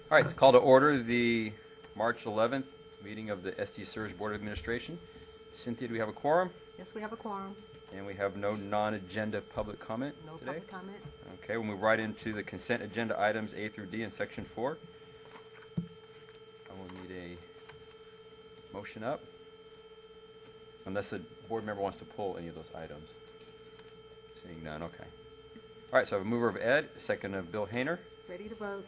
All right, it's called to order the March 11th meeting of the SDCERS Board of Administration. Cynthia, do we have a quorum? Yes, we have a quorum. And we have no non-agenda public comment No today? public comment. Okay, we'll move right into the consent agenda items A through D in Section 4. I will need a motion up, unless a board member wants to pull any of those items. Seeing none, okay. All right, so I have a mover of Ed, a second of Bill Hayner. Ready to vote.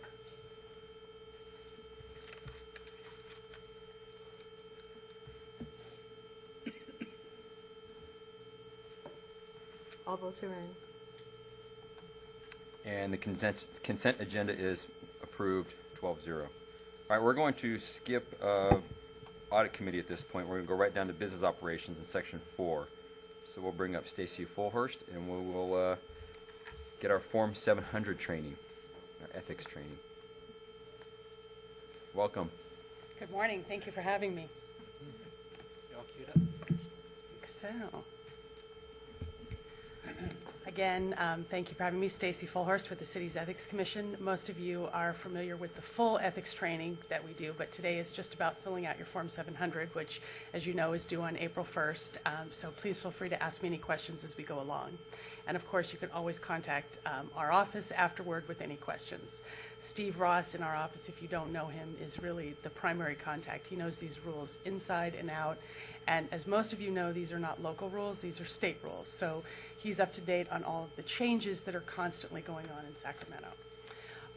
All votes are in. And the consent agenda is approved 12-0. All right, we're going to skip audit committee at this point. We're going to go right down to business operations in Section 4. So we'll bring up Stacy Fullhurst, and we will get our Form 700 training, our ethics training. Welcome. Good morning. Thank you for having me. You all queued up? I think so. Again, thank you for having me, Stacy Fullhurst with the City's Ethics Commission. Most of you are familiar with the full ethics training that we do, but today is just about filling out your Form 700, which, as you know, is due on April 1st. So please feel free to ask me any questions as we go along. And of course, you can always contact our office afterward with any questions. Steve Ross in our office, if you don't know him, is really the primary contact. He knows these rules inside and out. And as most of you know, these are not local rules, these are state rules. So he's up to date on all of the changes that are constantly going on in Sacramento.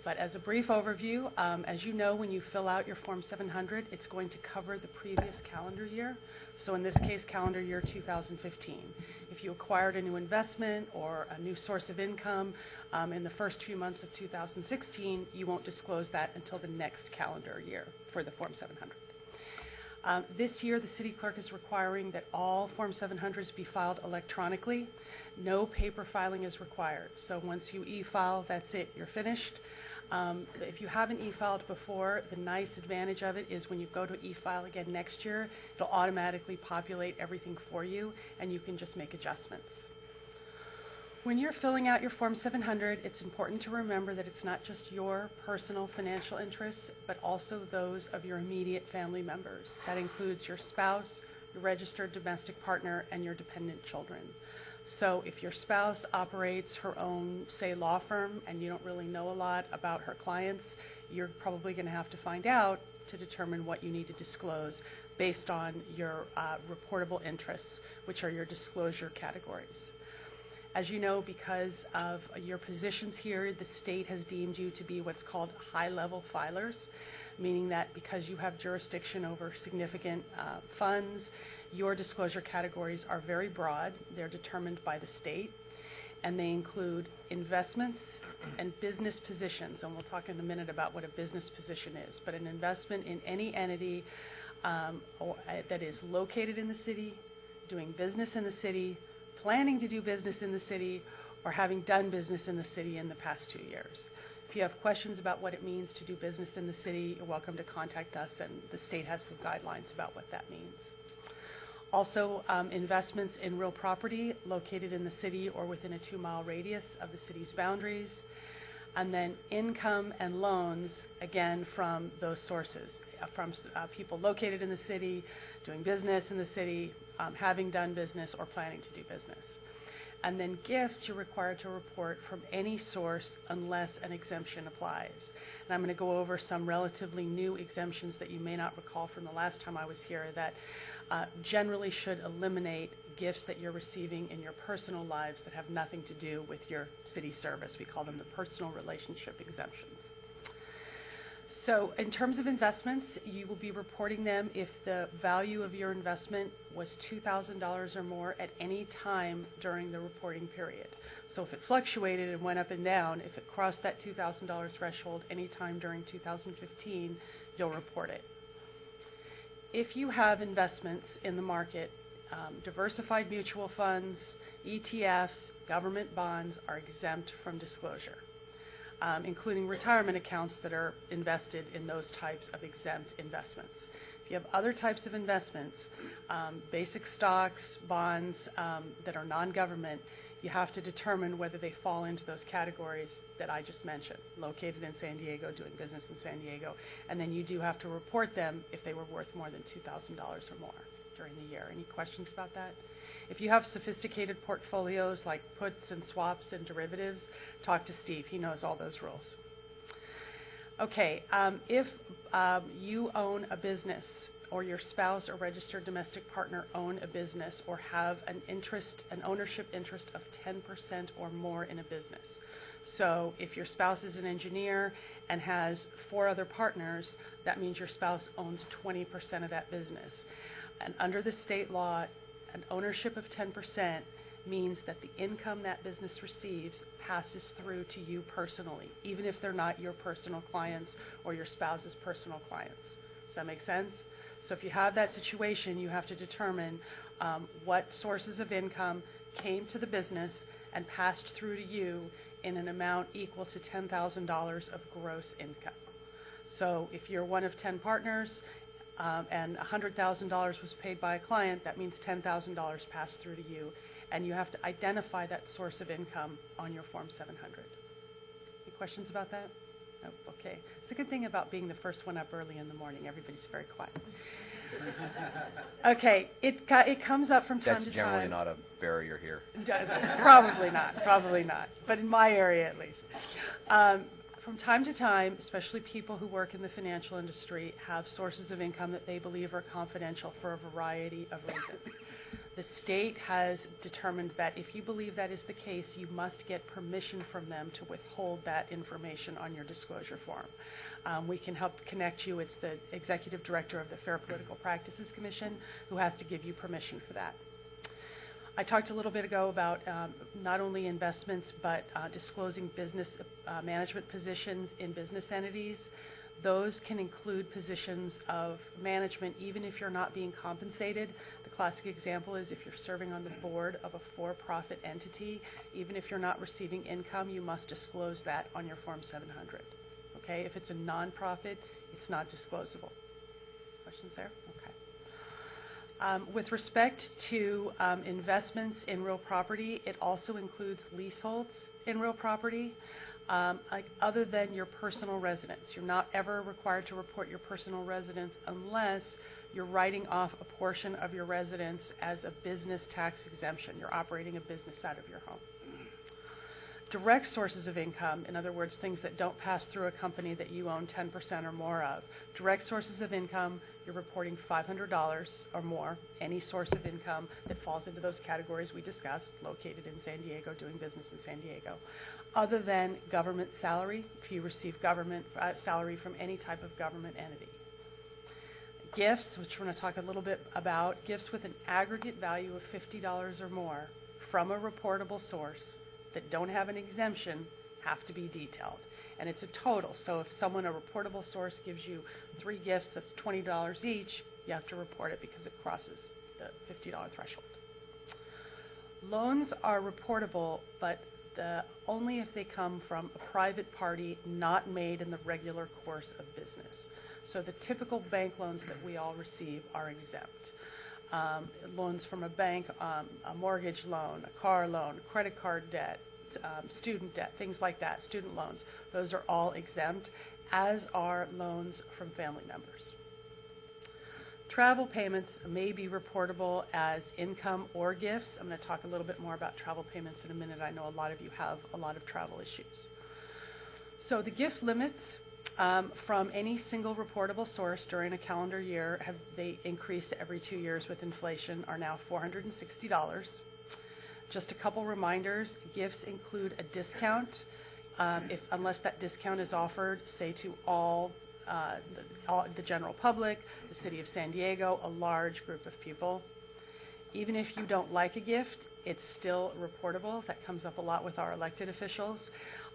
But as a brief overview, as you know, when you fill out your Form 700, it's going to cover the previous calendar year. So in this case, calendar year 2015. If you acquired a new investment or a new source of income in the first few months of 2016, you won't disclose that until the next calendar year for the Form 700. This year, the city clerk is requiring that all Form 700s be filed electronically. No paper filing is required. So once you e-file, that's it, you're finished. If you haven't e-filed before, the nice advantage of it is when you go to e-file again next year, it'll automatically populate everything for you, and you can just make adjustments. When you're filling out your Form 700, it's important to remember that it's not just your personal financial interests, but also those of your immediate family members. That includes your spouse, your registered domestic partner, and your dependent children. So if your spouse operates her own, say, law firm, and you don't really know a lot about her clients, you're probably going to have to find out to determine what you need to disclose based on your reportable interests, which are your disclosure categories. As you know, because of your positions here, the state has deemed you to be what's called high-level filers, meaning that because you have jurisdiction over significant funds, your disclosure categories are very broad. They're determined by the state, and they include investments and business positions. And we'll talk in a minute about what a business position is. But an investment in any entity that is located in the city, doing business in the city, planning to do business in the city, or having done business in the city in the past 2 years. If you have questions about what it means to do business in the city, you're welcome to contact us, and the state has some guidelines about what that means. Also, investments in real property located in the city or within a 2-mile radius of the city's boundaries. And then income and loans, again, from those sources, from people located in the city, doing business in the city, having done business, or planning to do business. And then gifts, you're required to report from any source unless an exemption applies. And I'm going to go over some relatively new exemptions that you may not recall from the last time I was here that generally should eliminate gifts that you're receiving in your personal lives that have nothing to do with your city service. We call them the personal relationship exemptions. So in terms of investments, you will be reporting them if the value of your investment was $2,000 or more at any time during the reporting period. So if it fluctuated and went up and down, if it crossed that $2,000 threshold any time during 2015, you'll report it. If you have investments in the market, diversified mutual funds, ETFs, government bonds are exempt from disclosure. Including retirement accounts that are invested in those types of exempt investments. If you have other types of investments, basic stocks, bonds that are non-government, you have to determine whether they fall into those categories that I just mentioned, located in San Diego, doing business in San Diego, and then you do have to report them if they were worth more than $2,000 or more during the year. Any questions about that? If you have sophisticated portfolios like puts and swaps and derivatives, talk to Steve. He knows all those rules. Okay, if you own a business, or your spouse or registered domestic partner own a business, or have an ownership interest of 10% or more in a business. So if your spouse is an engineer and has 4 other partners, that means your spouse owns 20% of that business. And under the state law, an ownership of 10% means that the income that business receives passes through to you personally, even if they're not your personal clients or your spouse's personal clients. Does that make sense? So if you have that situation, you have to determine what sources of income came to the business and passed through to you in an amount equal to $10,000 of gross income. So if you're one of 10 partners and $100,000 was paid by a client, that means $10,000 passed through to you, and you have to identify that source of income on your Form 700. Any questions about that? Nope. Okay. It's a good thing about being the first one up early in the morning. Everybody's very quiet. Okay. It comes up from time to time. That's generally not a barrier here. Probably not. Probably not. But in my area, at least. From time to time, especially people who work in the financial industry have sources of income that they believe are confidential for a variety of reasons. The state has determined that if you believe that is the case, you must get permission from them to withhold that information on your disclosure form. We can help connect you. It's the executive director of the Fair Political Practices Commission who has to give you permission for that. I talked a little bit ago about not only investments, but disclosing business management positions in business entities. Those can include positions of management even if you're not being compensated. The classic example is if you're serving on the board of a for-profit entity, even if you're not receiving income, you must disclose that on your Form 700. Okay? If it's a nonprofit, it's not disclosable. Questions there? Okay. With respect to investments in real property, it also includes leaseholds in real property. Like other than your personal residence. You're not ever required to report your personal residence unless you're writing off a portion of your residence as a business tax exemption. You're operating a business out of your home. Direct sources of income, in other words, things that don't pass through a company that you own 10% or more of. Direct sources of income, you're reporting $500 or more, any source of income that falls into those categories we discussed, located in San Diego, doing business in San Diego. Other than government salary, if you receive government salary from any type of government entity. Gifts, which we're going to talk a little bit about, gifts with an aggregate value of $50 or more from a reportable source that don't have an exemption have to be detailed. And it's a total. So if a reportable source gives you 3 gifts of $20 each, you have to report it because it crosses the $50 threshold. Loans are reportable, but only if they come from a private party not made in the regular course of business. So the typical bank loans that we all receive are exempt. Loans from a bank, a mortgage loan, a car loan, credit card debt, student debt, things like that, student loans, those are all exempt, as are loans from family members. Travel payments may be reportable as income or gifts. I'm going to talk a little bit more about travel payments in a minute. I know a lot of you have a lot of travel issues. So the gift limits from any single reportable source during a calendar year, they increase every 2 years with inflation, are now $460. Just a couple reminders, gifts include a discount unless that discount is offered, say, to all the general public, the city of San Diego, a large group of people. Even if you don't like a gift, it's still reportable. That comes up a lot with our elected officials.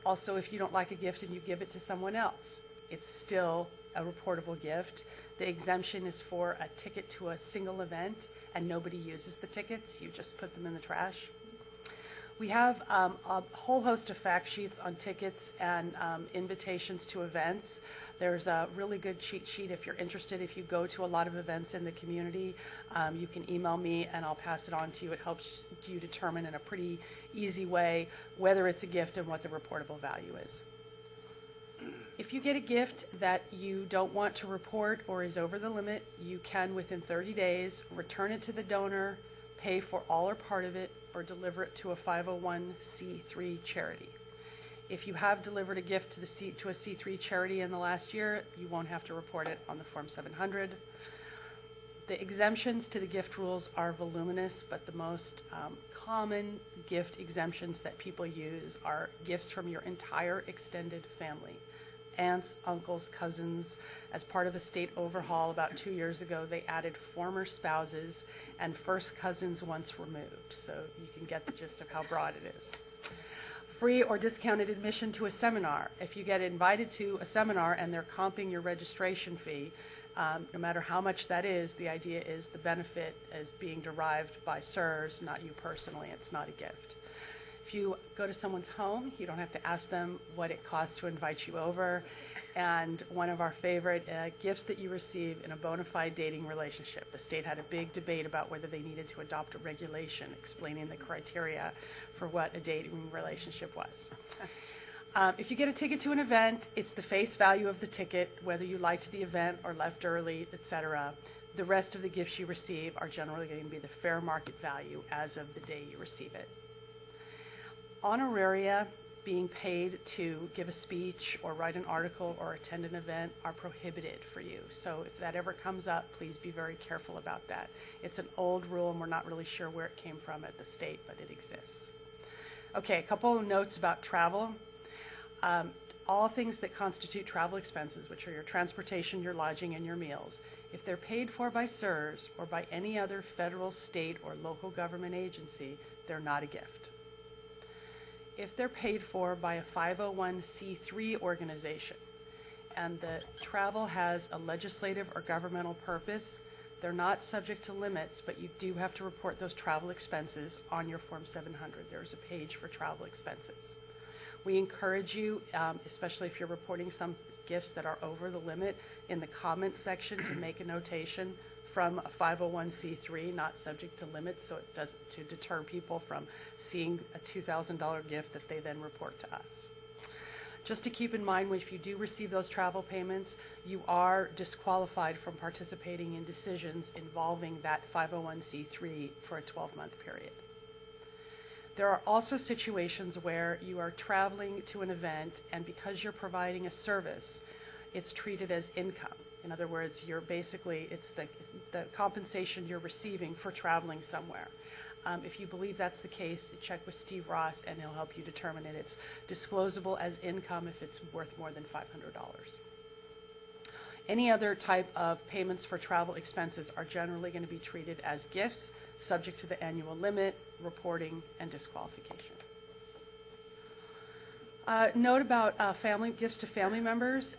Also, if you don't like a gift and you give it to someone else, it's still a reportable gift. The exemption is for a ticket to a single event, and nobody uses the tickets. You just put them in the trash. We have a whole host of fact sheets on tickets and invitations to events. There's a really good cheat sheet if you're interested. If you go to a lot of events in the community, you can email me and I'll pass it on to you. It helps you determine in a pretty easy way whether it's a gift and what the reportable value is. If you get a gift that you don't want to report or is over the limit, you can, within 30 days, return it to the donor, pay for all or part of it, or deliver it to a 501c3 charity. If you have delivered a gift to a C3 charity in the last year, you won't have to report it on the Form 700. The exemptions to the gift rules are voluminous, but the most common gift exemptions that people use are gifts from your entire extended family. Aunts, uncles, cousins. As part of a state overhaul about 2 years ago, they added former spouses and first cousins once removed. So you can get the gist of how broad it is. Free or discounted admission to a seminar. If you get invited to a seminar and they're comping your registration fee, no matter how much that is, the idea is the benefit is being derived by SDCERS, not you personally. It's not a gift. If you go to someone's home, you don't have to ask them what it costs to invite you over. And one of our favorite gifts that you receive in a bona fide dating relationship. The state had a big debate about whether they needed to adopt a regulation explaining the criteria for what a dating relationship was. If you get a ticket to an event, it's the face value of the ticket, whether you liked the event or left early, etc. The rest of the gifts you receive are generally going to be the fair market value as of the day you receive it. Honoraria, being paid to give a speech or write an article or attend an event, are prohibited for you. So if that ever comes up, please be very careful about that. It's an old rule and we're not really sure where it came from at the state, but it exists. Okay, a couple of notes about travel. All things that constitute travel expenses, which are your transportation, your lodging, and your meals, if they're paid for by SDCERS or by any other federal, state, or local government agency, they're not a gift. If they're paid for by a 501c3 organization and the travel has a legislative or governmental purpose, they're not subject to limits, but you do have to report those travel expenses on your Form 700. There's a page for travel expenses. We encourage you, especially if you're reporting some gifts that are over the limit, in the comment section to make a notation from a 501c3, not subject to limits, so it doesn't, to deter people from seeing a $2,000 gift that they then report to us. Just to keep in mind, if you do receive those travel payments, you are disqualified from participating in decisions involving that 501c3 for a 12-month period. There are also situations where you are traveling to an event, and because you're providing a service, it's treated as income. In other words, you're basically, it's the compensation you're receiving for traveling somewhere. If you believe that's the case, check with Steve Ross and he'll help you determine it. It's disclosable as income if it's worth more than $500. Any other type of payments for travel expenses are generally going to be treated as gifts, subject to the annual limit, reporting, and disqualification. Note about gifts to family members.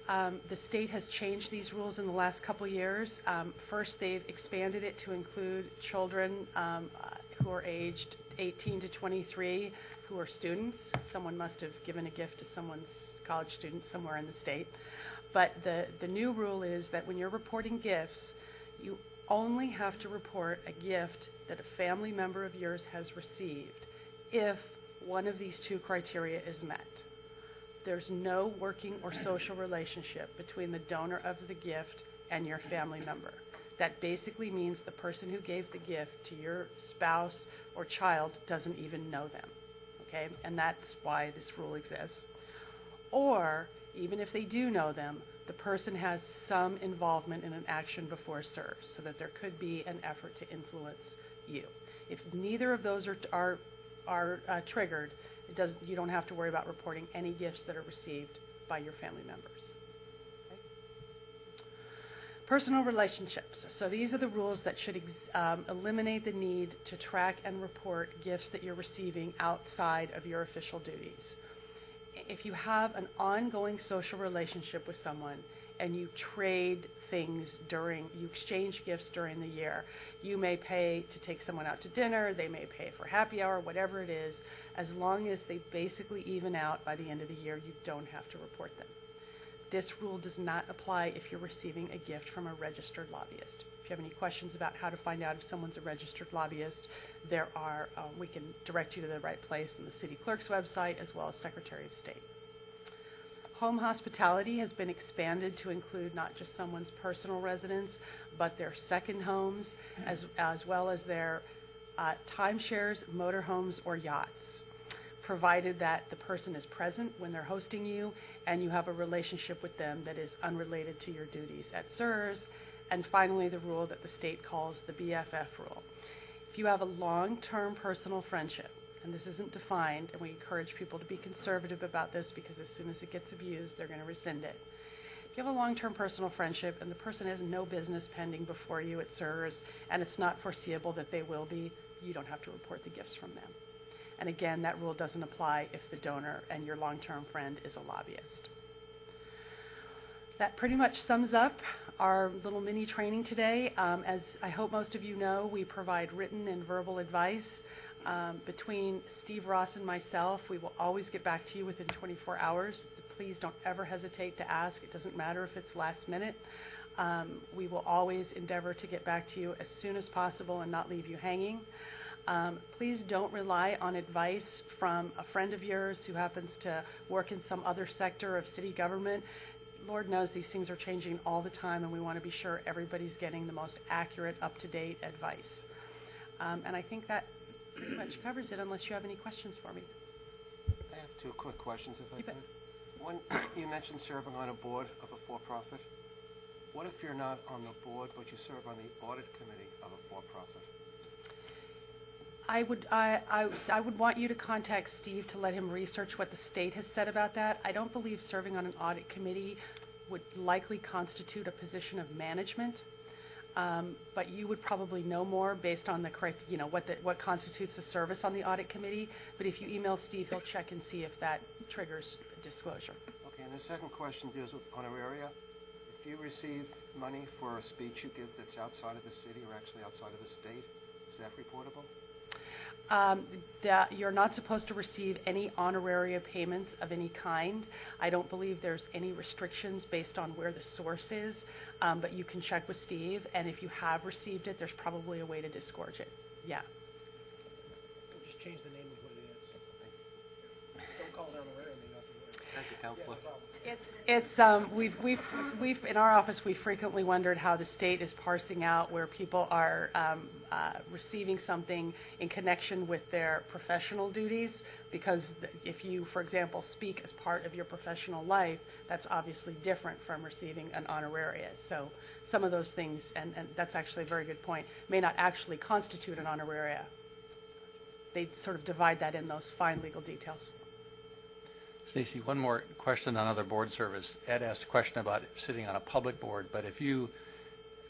The state has changed these rules in the last couple years. First, they've expanded it to include children who are aged 18 to 23 who are students. Someone must have given a gift to someone's college student somewhere in the state. But the new rule is that when you're reporting gifts, you only have to report a gift that a family member of yours has received if one of these two criteria is met. There's no working or social relationship between the donor of the gift and your family member. That basically means the person who gave the gift to your spouse or child doesn't even know them, okay? And that's why this rule exists. Or, even if they do know them, the person has some involvement in an action before SDCERS, so that there could be an effort to influence you. If neither of those are triggered, you don't have to worry about reporting any gifts that are received by your family members. Okay? Personal relationships. So these are the rules that should eliminate the need to track and report gifts that you're receiving outside of your official duties. if you have an ongoing social relationship with someone and you trade things you exchange gifts during the year, you may pay to take someone out to dinner, they may pay for happy hour, whatever it is, as long as they basically even out by the end of the year, you don't have to report them. This rule does not apply if you're receiving a gift from a registered lobbyist. If you have any questions about how to find out if someone's a registered lobbyist, we can direct you to the right place in the city clerk's website as well as Secretary of State. Home hospitality has been expanded to include not just someone's personal residence, but their second homes, as well as their timeshares, motorhomes, or yachts, provided that the person is present when they're hosting you and you have a relationship with them that is unrelated to your duties at SDCERS. And finally, the rule that the state calls the BFF rule. If you have a long-term personal friendship, and this isn't defined, and we encourage people to be conservative about this because as soon as it gets abused, they're going to rescind it. If you have a long-term personal friendship and the person has no business pending before you at SDCERS and it's not foreseeable that they will be, you don't have to report the gifts from them. And again, that rule doesn't apply if the donor and your long-term friend is a lobbyist. That pretty much sums up our little mini training today. As I hope most of you know, we provide written and verbal advice. Between Steve Ross and myself, we will always get back to you within 24 hours. Please don't ever hesitate to ask. It doesn't matter if it's last minute. We will always endeavor to get back to you as soon as possible and not leave you hanging. Please don't rely on advice from a friend of yours who happens to work in some other sector of city government. Lord knows these things are changing all the time, and we want to be sure everybody's getting the most accurate, up-to-date advice. And I think that pretty much covers it, unless you have any questions for me. I have two quick questions, if I You bet. could. One, you mentioned serving on a board of a for-profit. What if you're not on the board, but you serve on the audit committee of a for-profit? I would want you to contact Steve to let him research what the state has said about that. I don't believe serving on an audit committee would likely constitute a position of management, but you would probably know more based on the correct, what constitutes a service on the audit committee. But if you email Steve, he'll check and see if that triggers a disclosure. Okay, and the second question deals with honoraria. If you receive money for a speech you give that's outside of the city or actually outside of the state, is that reportable? That you're not supposed to receive any honoraria payments of any kind. I don't believe there's any restrictions based on where the source is, but you can check with Steve, and if you have received it, there's probably a way to disgorge it. Yeah. We'll just change the name of what it is. Don't call it honorarium, you have to worry. Thank you, Counselor. We've in our office we frequently wondered how the state is parsing out where people are receiving something in connection with their professional duties, because if you, for example, speak as part of your professional life, that's obviously different from receiving an honoraria. So some of those things, and that's actually a very good point, may not actually constitute an honoraria. They sort of divide that in those fine legal details. Stacy, one more question on other board service. Ed asked a question about sitting on a public board, but if you,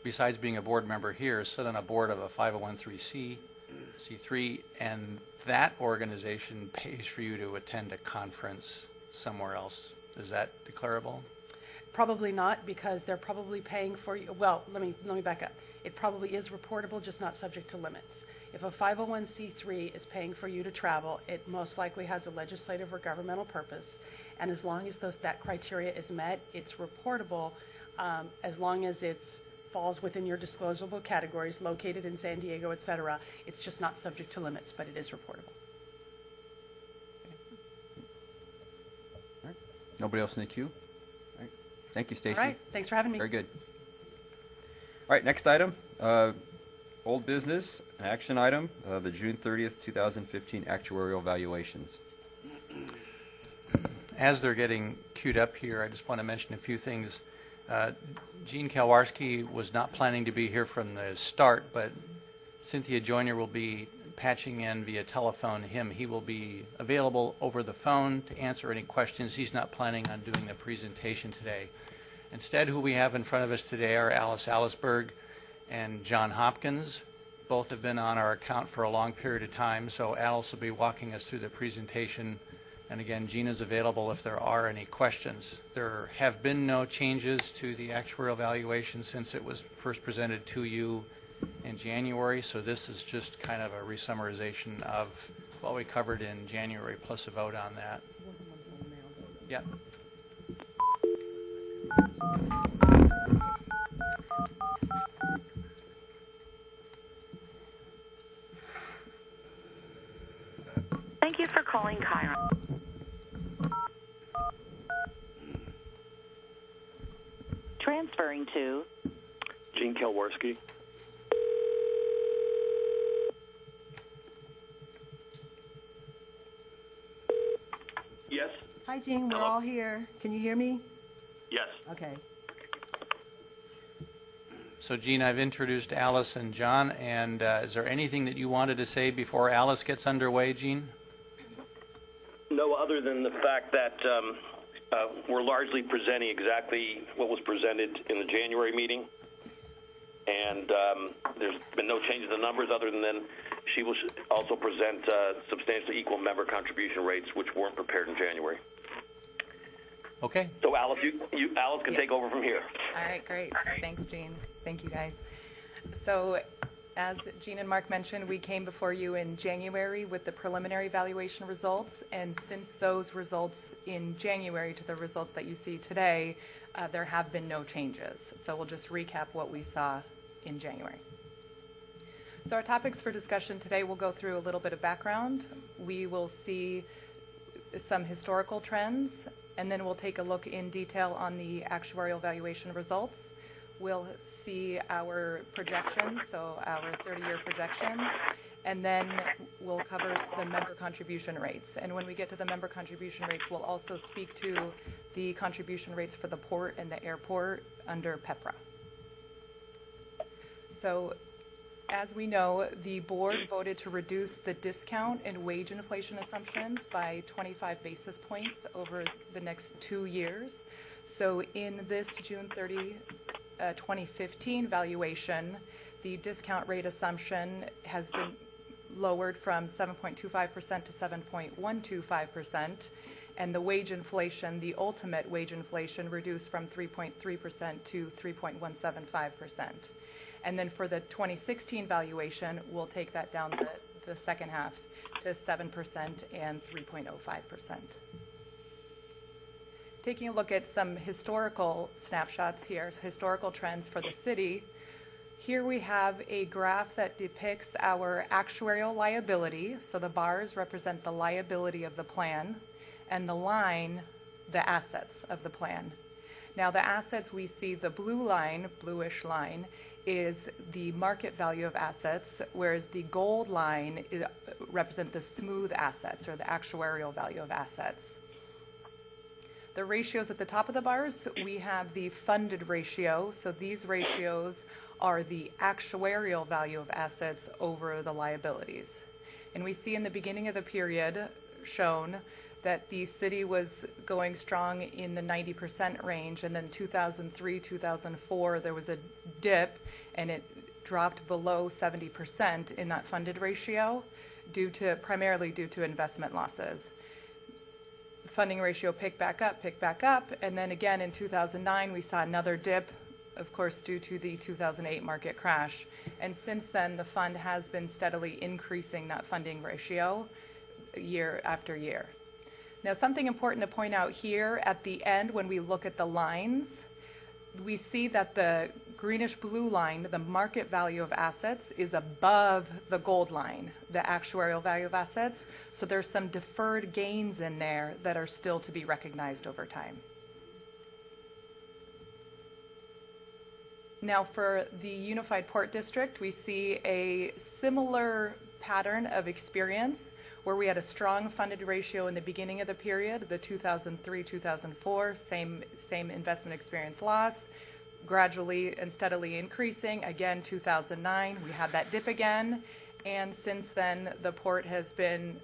besides being a board member here, sit on a board of a 501c3, and that organization pays for you to attend a conference somewhere else, is that declarable? Probably not, because they're probably paying for you. Well, let me back up. It probably is reportable, just not subject to limits. If a 501c3 is paying for you to travel, it most likely has a legislative or governmental purpose, and as long as that criteria is met, it's reportable, as long as it falls within your disclosable categories, located in San Diego, et cetera. It's just not subject to limits, but it is reportable. All right. Nobody else in the queue? All right. Thank you, Stacy. All right. Thanks for having me. Very good. All right, next item, old business, an action item, the June 30th, 2015 actuarial valuations. As they're getting queued up here, I just want to mention a few things. Gene Kalwarski was not planning to be here from the start, but Cynthia Joyner will be patching in via telephone him. He will be available over the phone to answer any questions. He's not planning on doing the presentation today. Instead, who we have in front of us today are Alice Allisberg and John Hopkins. Both have been on our account for a long period of time, so Alice will be walking us through the presentation And again, Gina's available if there are any questions. There have been no changes to the actuarial valuation since it was first presented to you in January, so this is just kind of a resummarization of what we covered in January plus a vote on that. Yep. Thank you for calling Chiron. Transferring to Gene Kelwarski. Yes. Hi, Jean. We're Hello. all here. Can you hear me? Yes. Okay. So, Gene, I've introduced Alice and John, and is there anything that you wanted to say before Alice gets underway, Gene? No, other than the fact that we're largely presenting exactly what was presented in the January meeting, and there's been no change in the numbers other than she will also present substantially equal member contribution rates, which weren't prepared in January. Okay. So, Alice, Alice can take over from here. All right, great. Thanks, Gene. Thank you, guys. So, as Gene and Mark mentioned, we came before you in January with the preliminary valuation results, and since those results in January to the results that you see today, there have been no changes. So we'll just recap what we saw in January. So our topics for discussion today, we'll go through a little bit of background. We will see some historical trends, and then we'll take a look in detail on the actuarial valuation results. We'll see our projections, so our 30-year projections, and then we'll cover the member contribution rates. And when we get to the member contribution rates, we'll also speak to the contribution rates for the port and the airport under PEPRA. So, as we know, the board voted to reduce the discount and wage inflation assumptions by 25 basis points over the next 2 years. So in this June 30, 2015 valuation, the discount rate assumption has been lowered from 7.25% to 7.125%, and the wage inflation, the ultimate wage inflation, reduced from 3.3% to 3.175%. And then for the 2016 valuation, we'll take that down the second half to 7% and 3.05%. Taking a look at some historical snapshots here, historical trends for the city. Here we have a graph that depicts our actuarial liability. So the bars represent the liability of the plan, and the line, the assets of the plan. Now the assets, we see the blue line, bluish line, is the market value of assets, whereas the gold line represents the smooth assets or the actuarial value of assets. The ratios at the top of the bars, we have the funded ratio. So these ratios are the actuarial value of assets over the liabilities. And we see in the beginning of the period shown that the city was going strong in the 90% range, and then 2003, 2004, there was a dip, and it dropped below 70% in that funded ratio, primarily due to investment losses. The funding ratio picked back up, and then again in 2009, we saw another dip, of course, due to the 2008 market crash. And since then, the fund has been steadily increasing that funding ratio year after year. Now, something important to point out here at the end, when we look at the lines, we see that the greenish blue line, the market value of assets, is above the gold line, the actuarial value of assets. So there's some deferred gains in there that are still to be recognized over time. Now, for the Unified Port District, we see a similar pattern of experience where we had a strong funded ratio in the beginning of the period, the 2003-2004, same investment experience loss, gradually and steadily increasing. Again, 2009, we had that dip again, and since then, the port has been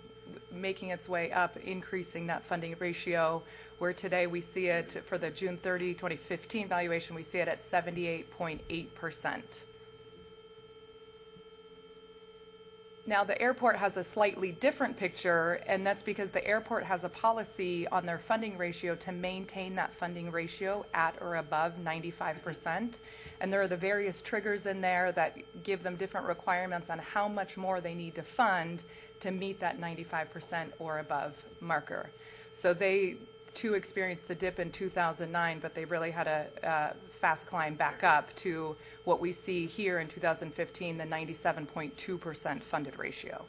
making its way up, increasing that funding ratio, where today we see it for the June 30, 2015 valuation, we see it at 78.8%. Now, the airport has a slightly different picture, and that's because the airport has a policy on their funding ratio to maintain that funding ratio at or above 95%. And there are the various triggers in there that give them different requirements on how much more they need to fund to meet that 95% or above marker. So they too experienced the dip in 2009, but they really had a fast climb back up to what we see here in 2015, the 97.2% funded ratio.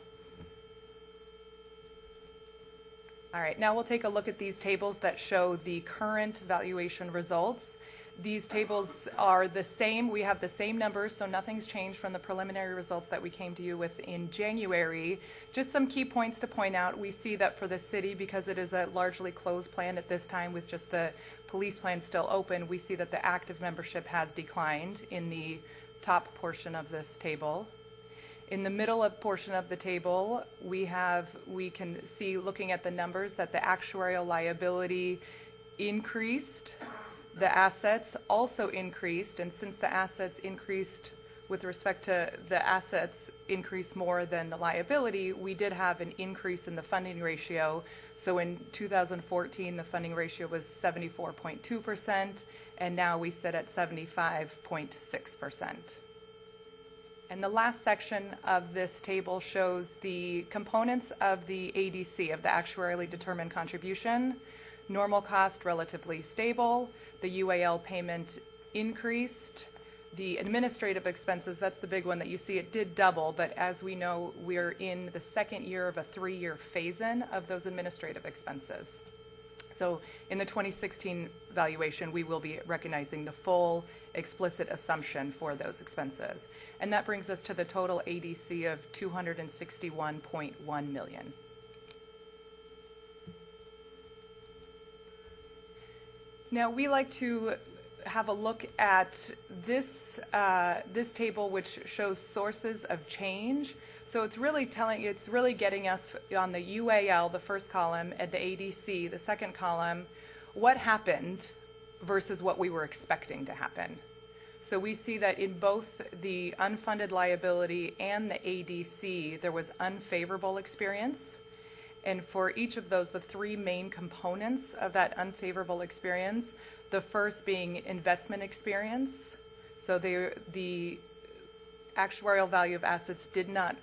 All right, now we'll take a look at these tables that show the current valuation results. These tables are the same. We have the same numbers, so nothing's changed from the preliminary results that we came to you with in January. Just some key points to point out. We see that for the city, because it is a largely closed plan at this time with just the police plan still open, we see that the active membership has declined in the top portion of this table. In the middle portion of the table, we can see, looking at the numbers, that the actuarial liability increased. The assets also increased, and since the assets increased with respect to the assets increased more than the liability, we did have an increase in the funding ratio. So in 2014, the funding ratio was 74.2%, and now we sit at 75.6%. And the last section of this table shows the components of the ADC, of the actuarially determined contribution. Normal cost relatively stable. The UAL payment increased. The administrative expenses, that's the big one that you see, it did double, but as we know, we're in the second year of a 3-year phase-in of those administrative expenses. So in the 2016 valuation, we will be recognizing the full explicit assumption for those expenses. And that brings us to the total ADC of $261.1 million. Now, we like to have a look at this table, which shows sources of change. So it's really getting us on the UAL, the first column, and the ADC, the second column, what happened versus what we were expecting to happen. So we see that in both the unfunded liability and the ADC, there was unfavorable experience. And for each of those, the 3 main components of that unfavorable experience, the first being investment experience. So the actuarial value of assets did not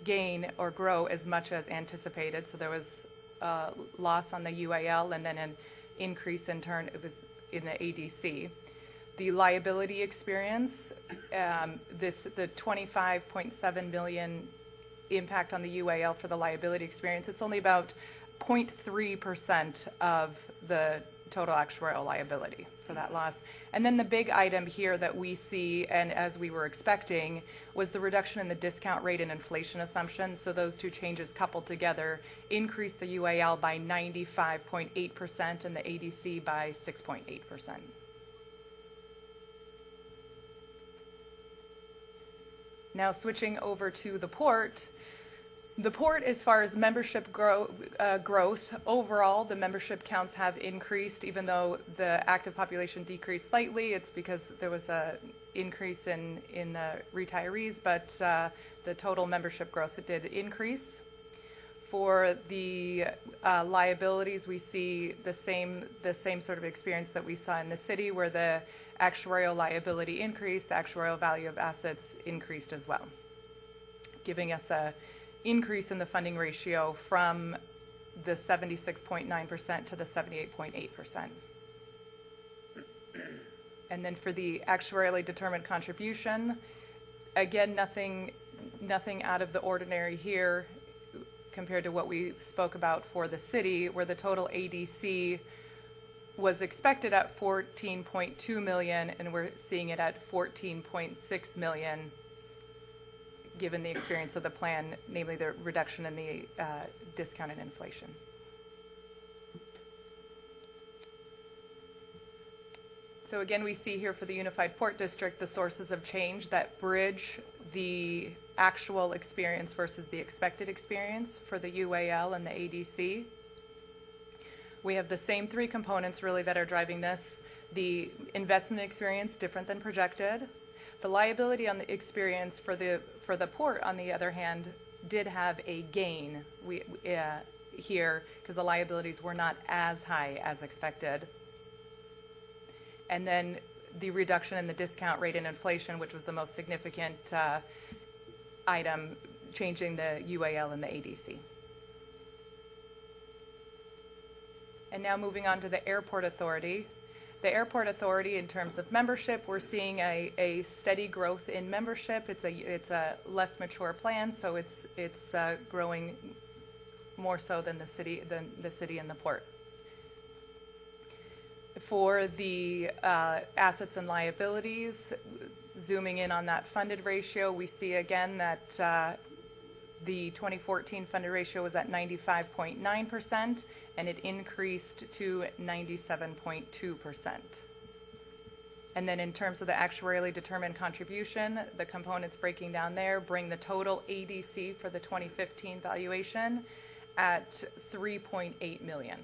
gain or grow as much as anticipated. So there was a loss on the UAL and then an increase in turn it was in the ADC. The liability experience, the $25.7 million impact on the UAL for the liability experience, it's only about 0.3% of the total actuarial liability for that loss. And then the big item here that we see, and as we were expecting, was the reduction in the discount rate and inflation assumption. So those two changes coupled together increased the UAL by 95.8% and the ADC by 6.8%. Now switching over to the port. The port, as far as membership growth, overall the membership counts have increased, even though the active population decreased slightly. It's because there was an increase in the retirees, but the total membership growth did increase. For the liabilities, we see the same sort of experience that we saw in the city, where the actuarial liability increased, the actuarial value of assets increased as well, giving us a increase in the funding ratio from the 76.9% to the 78.8%. And then for the actuarially determined contribution, again, nothing out of the ordinary here compared to what we spoke about for the city, where the total ADC was expected at $14.2 million, and we're seeing it at $14.6 million, given the experience of the plan, namely the reduction in the discount and inflation. So again, we see here for the Unified Port District the sources of change that bridge the actual experience versus the expected experience for the UAL and the ADC. We have the same 3 components really that are driving this. The investment experience, different than projected. The liability on the experience for the port, on the other hand, did have a gain here because the liabilities were not as high as expected. And then the reduction in the discount rate and inflation, which was the most significant item, changing the UAL and the ADC. And now moving on to the Airport Authority. The Airport Authority, in terms of membership, we're seeing a steady growth in membership. It's a less mature plan, so it's growing more so than the city and the port. For the assets and liabilities, zooming in on that funded ratio, we see again that the 2014 funded ratio was at 95.9%, and it increased to 97.2%. And then in terms of the actuarially determined contribution, the components breaking down there bring the total ADC for the 2015 valuation at $3.8 million.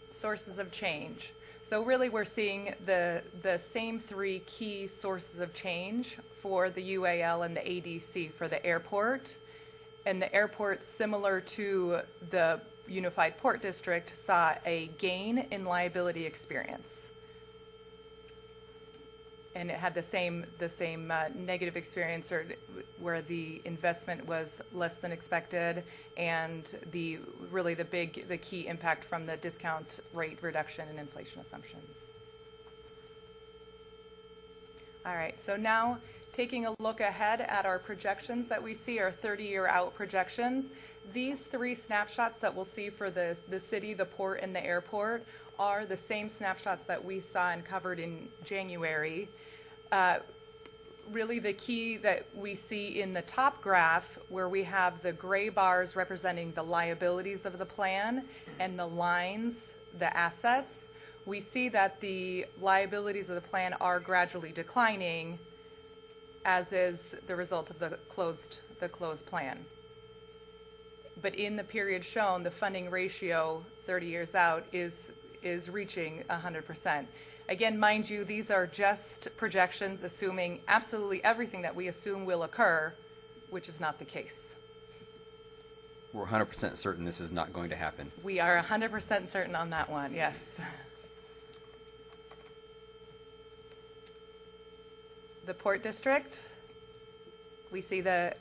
Sources of change. So really we're seeing the same three key sources of change for the UAL and the ADC for the airport. And the airport, similar to the Unified Port District, saw a gain in liability experience. And it had the same negative experience, or where the investment was less than expected, and the key impact from the discount rate reduction and inflation assumptions. All right, so now taking a look ahead at our projections that we see, our 30-year out projections. These three snapshots that we'll see for the city, the port, and the airport are the same snapshots that we saw and covered in January. Really the key that we see in the top graph, where we have the gray bars representing the liabilities of the plan and the lines, the assets, we see that the liabilities of the plan are gradually declining, as is the result of the closed plan. But in the period shown, the funding ratio 30 years out is reaching 100%. Again, mind you, these are just projections assuming absolutely everything that we assume will occur, which is not the case. We're 100% certain this is not going to happen. We are 100% certain on that one, yes. The Port District, we see the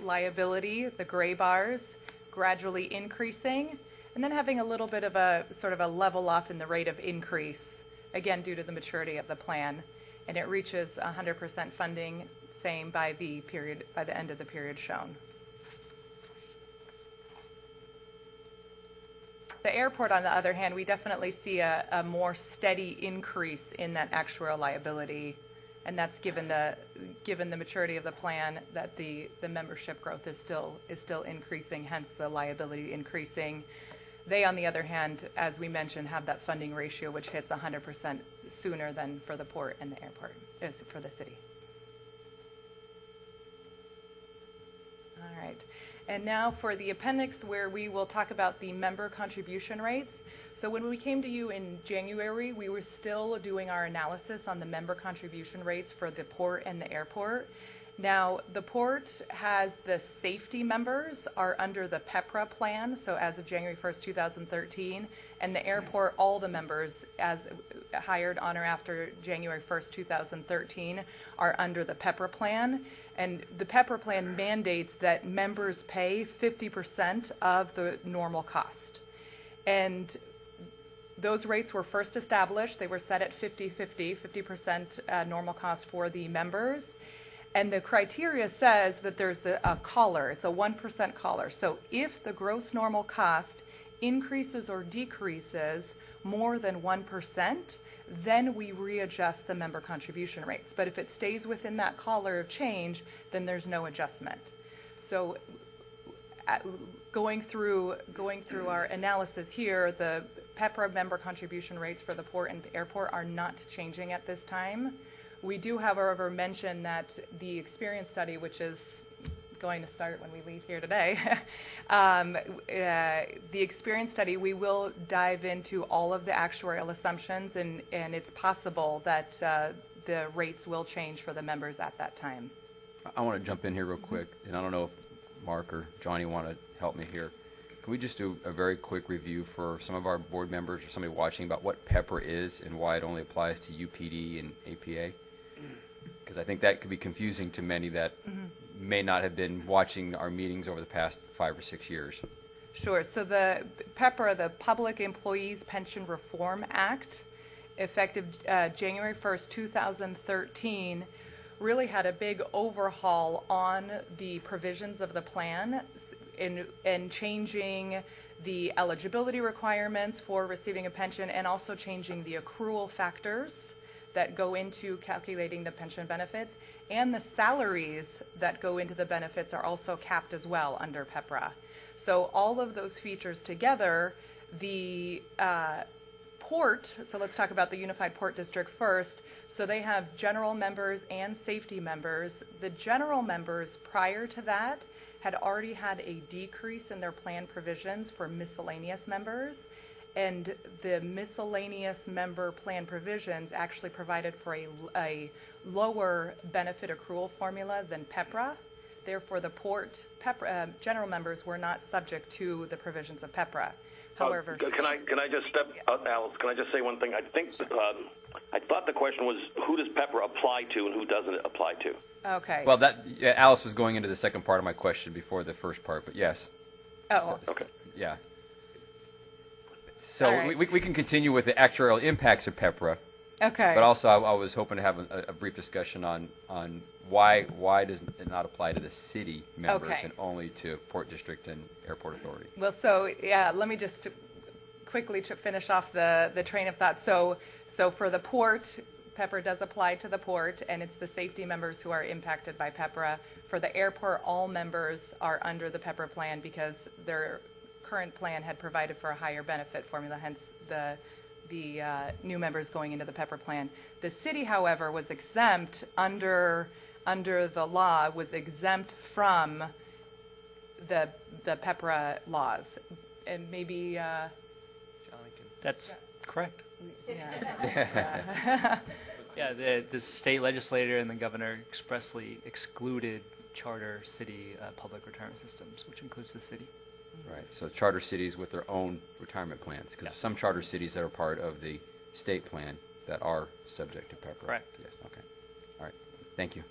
liability, the gray bars, gradually increasing, and then having a little bit of a sort of a level off in the rate of increase, again due to the maturity of the plan, and it reaches 100% funding, same by the end of the period shown. The airport, on the other hand, we definitely see a more steady increase in that actuarial liability, and that's given the maturity of the plan, that the membership growth is still increasing, hence the liability increasing. They, on the other hand, as we mentioned, have that funding ratio which hits 100% sooner than for the port and the airport, as for the city. All right. And now for the appendix, where we will talk about the member contribution rates. So when we came to you in January, we were still doing our analysis on the member contribution rates for the port and the airport. Now, the port has the safety members are under the PEPRA plan, so as of January 1st, 2013, and the airport, all the members as hired on or after January 1st, 2013, are under the PEPRA plan. And the PEPRA plan mandates that members pay 50% of the normal cost. And those rates were first established. They were set at 50% normal cost for the members. And the criteria says that there's a collar. It's a 1% collar. So if the gross normal cost increases or decreases more than 1%, then we readjust the member contribution rates. But if it stays within that collar of change, then there's no adjustment. So going through our analysis here, the PEPRA member contribution rates for the port and airport are not changing at this time. We do, however, mention that the experience study, which is going to start when we leave here today, the experience study, we will dive into all of the actuarial assumptions, and it's possible that the rates will change for the members at that time. I want to jump in here real quick, and I don't know if Mark or Johnny want to help me here. Can we just do a very quick review for some of our board members or somebody watching about what PEPRA is and why it only applies to UPD and APA? Because I think that could be confusing to many that may not have been watching our meetings over the past 5 or 6 years. Sure. So the PEPRA, the Public Employees Pension Reform Act, effective January 1st, 2013, really had a big overhaul on the provisions of the plan in changing the eligibility requirements for receiving a pension and also changing the accrual factors that go into calculating the pension benefits, and the salaries that go into the benefits are also capped as well under PEPRA. So all of those features together, the port, so let's talk about the Unified Port District first. So they have general members and safety members. The general members prior to that had already had a decrease in their plan provisions for miscellaneous members, and the miscellaneous member plan provisions actually provided for a lower benefit accrual formula than PEPRA. Therefore, the port general members were not subject to the provisions of PEPRA. However, can I just step out, Alice? Can I just say one thing? I think I thought the question was who does PEPRA apply to and who doesn't it apply to? Okay. Well, Alice was going into the second part of my question before the first part, but yes. Oh, okay. Yeah. So right. we can continue with the actuarial impacts of PEPRA. okay. But also, I was hoping to have a brief discussion on why does it not apply to the city members Okay. and only to Port District and Airport Authority? Well, so yeah, let me just quickly finish off the train of thought. So for the port, PEPRA does apply to the port, and it's the safety members who are impacted by PEPRA. For the airport, all members are under the PEPRA plan because their current plan had provided for a higher benefit formula, hence the new members going into the PEPRA plan. The city, however, was exempt under the law, was exempt from the PEPRA laws. And maybe Johnny can. That's correct. yeah. Yeah, the state legislature and the governor expressly excluded charter city public retirement systems, which includes the city. Right. So charter cities with their own retirement plans, because some charter cities that are part of the state plan that are subject to PEPRA. Correct. Yes. Okay. All right. Thank you.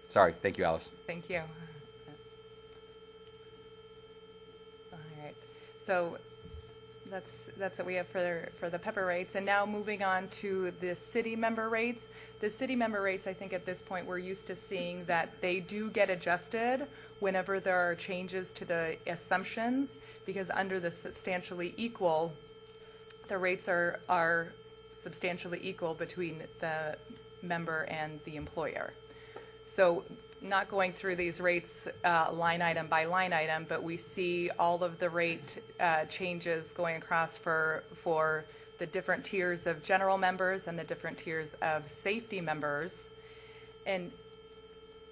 Sorry. Thank you, Alice. Thank you. All right. So that's what we have for the PEPRA rates. And now moving on to the city member rates. The city member rates, I think at this point we're used to seeing that they do get adjusted whenever there are changes to the assumptions, because under the substantially equal, the rates are substantially equal between the member and the employer. So not going through these rates line item by line item, but we see all of the rate changes going across for the different tiers of general members and the different tiers of safety members. And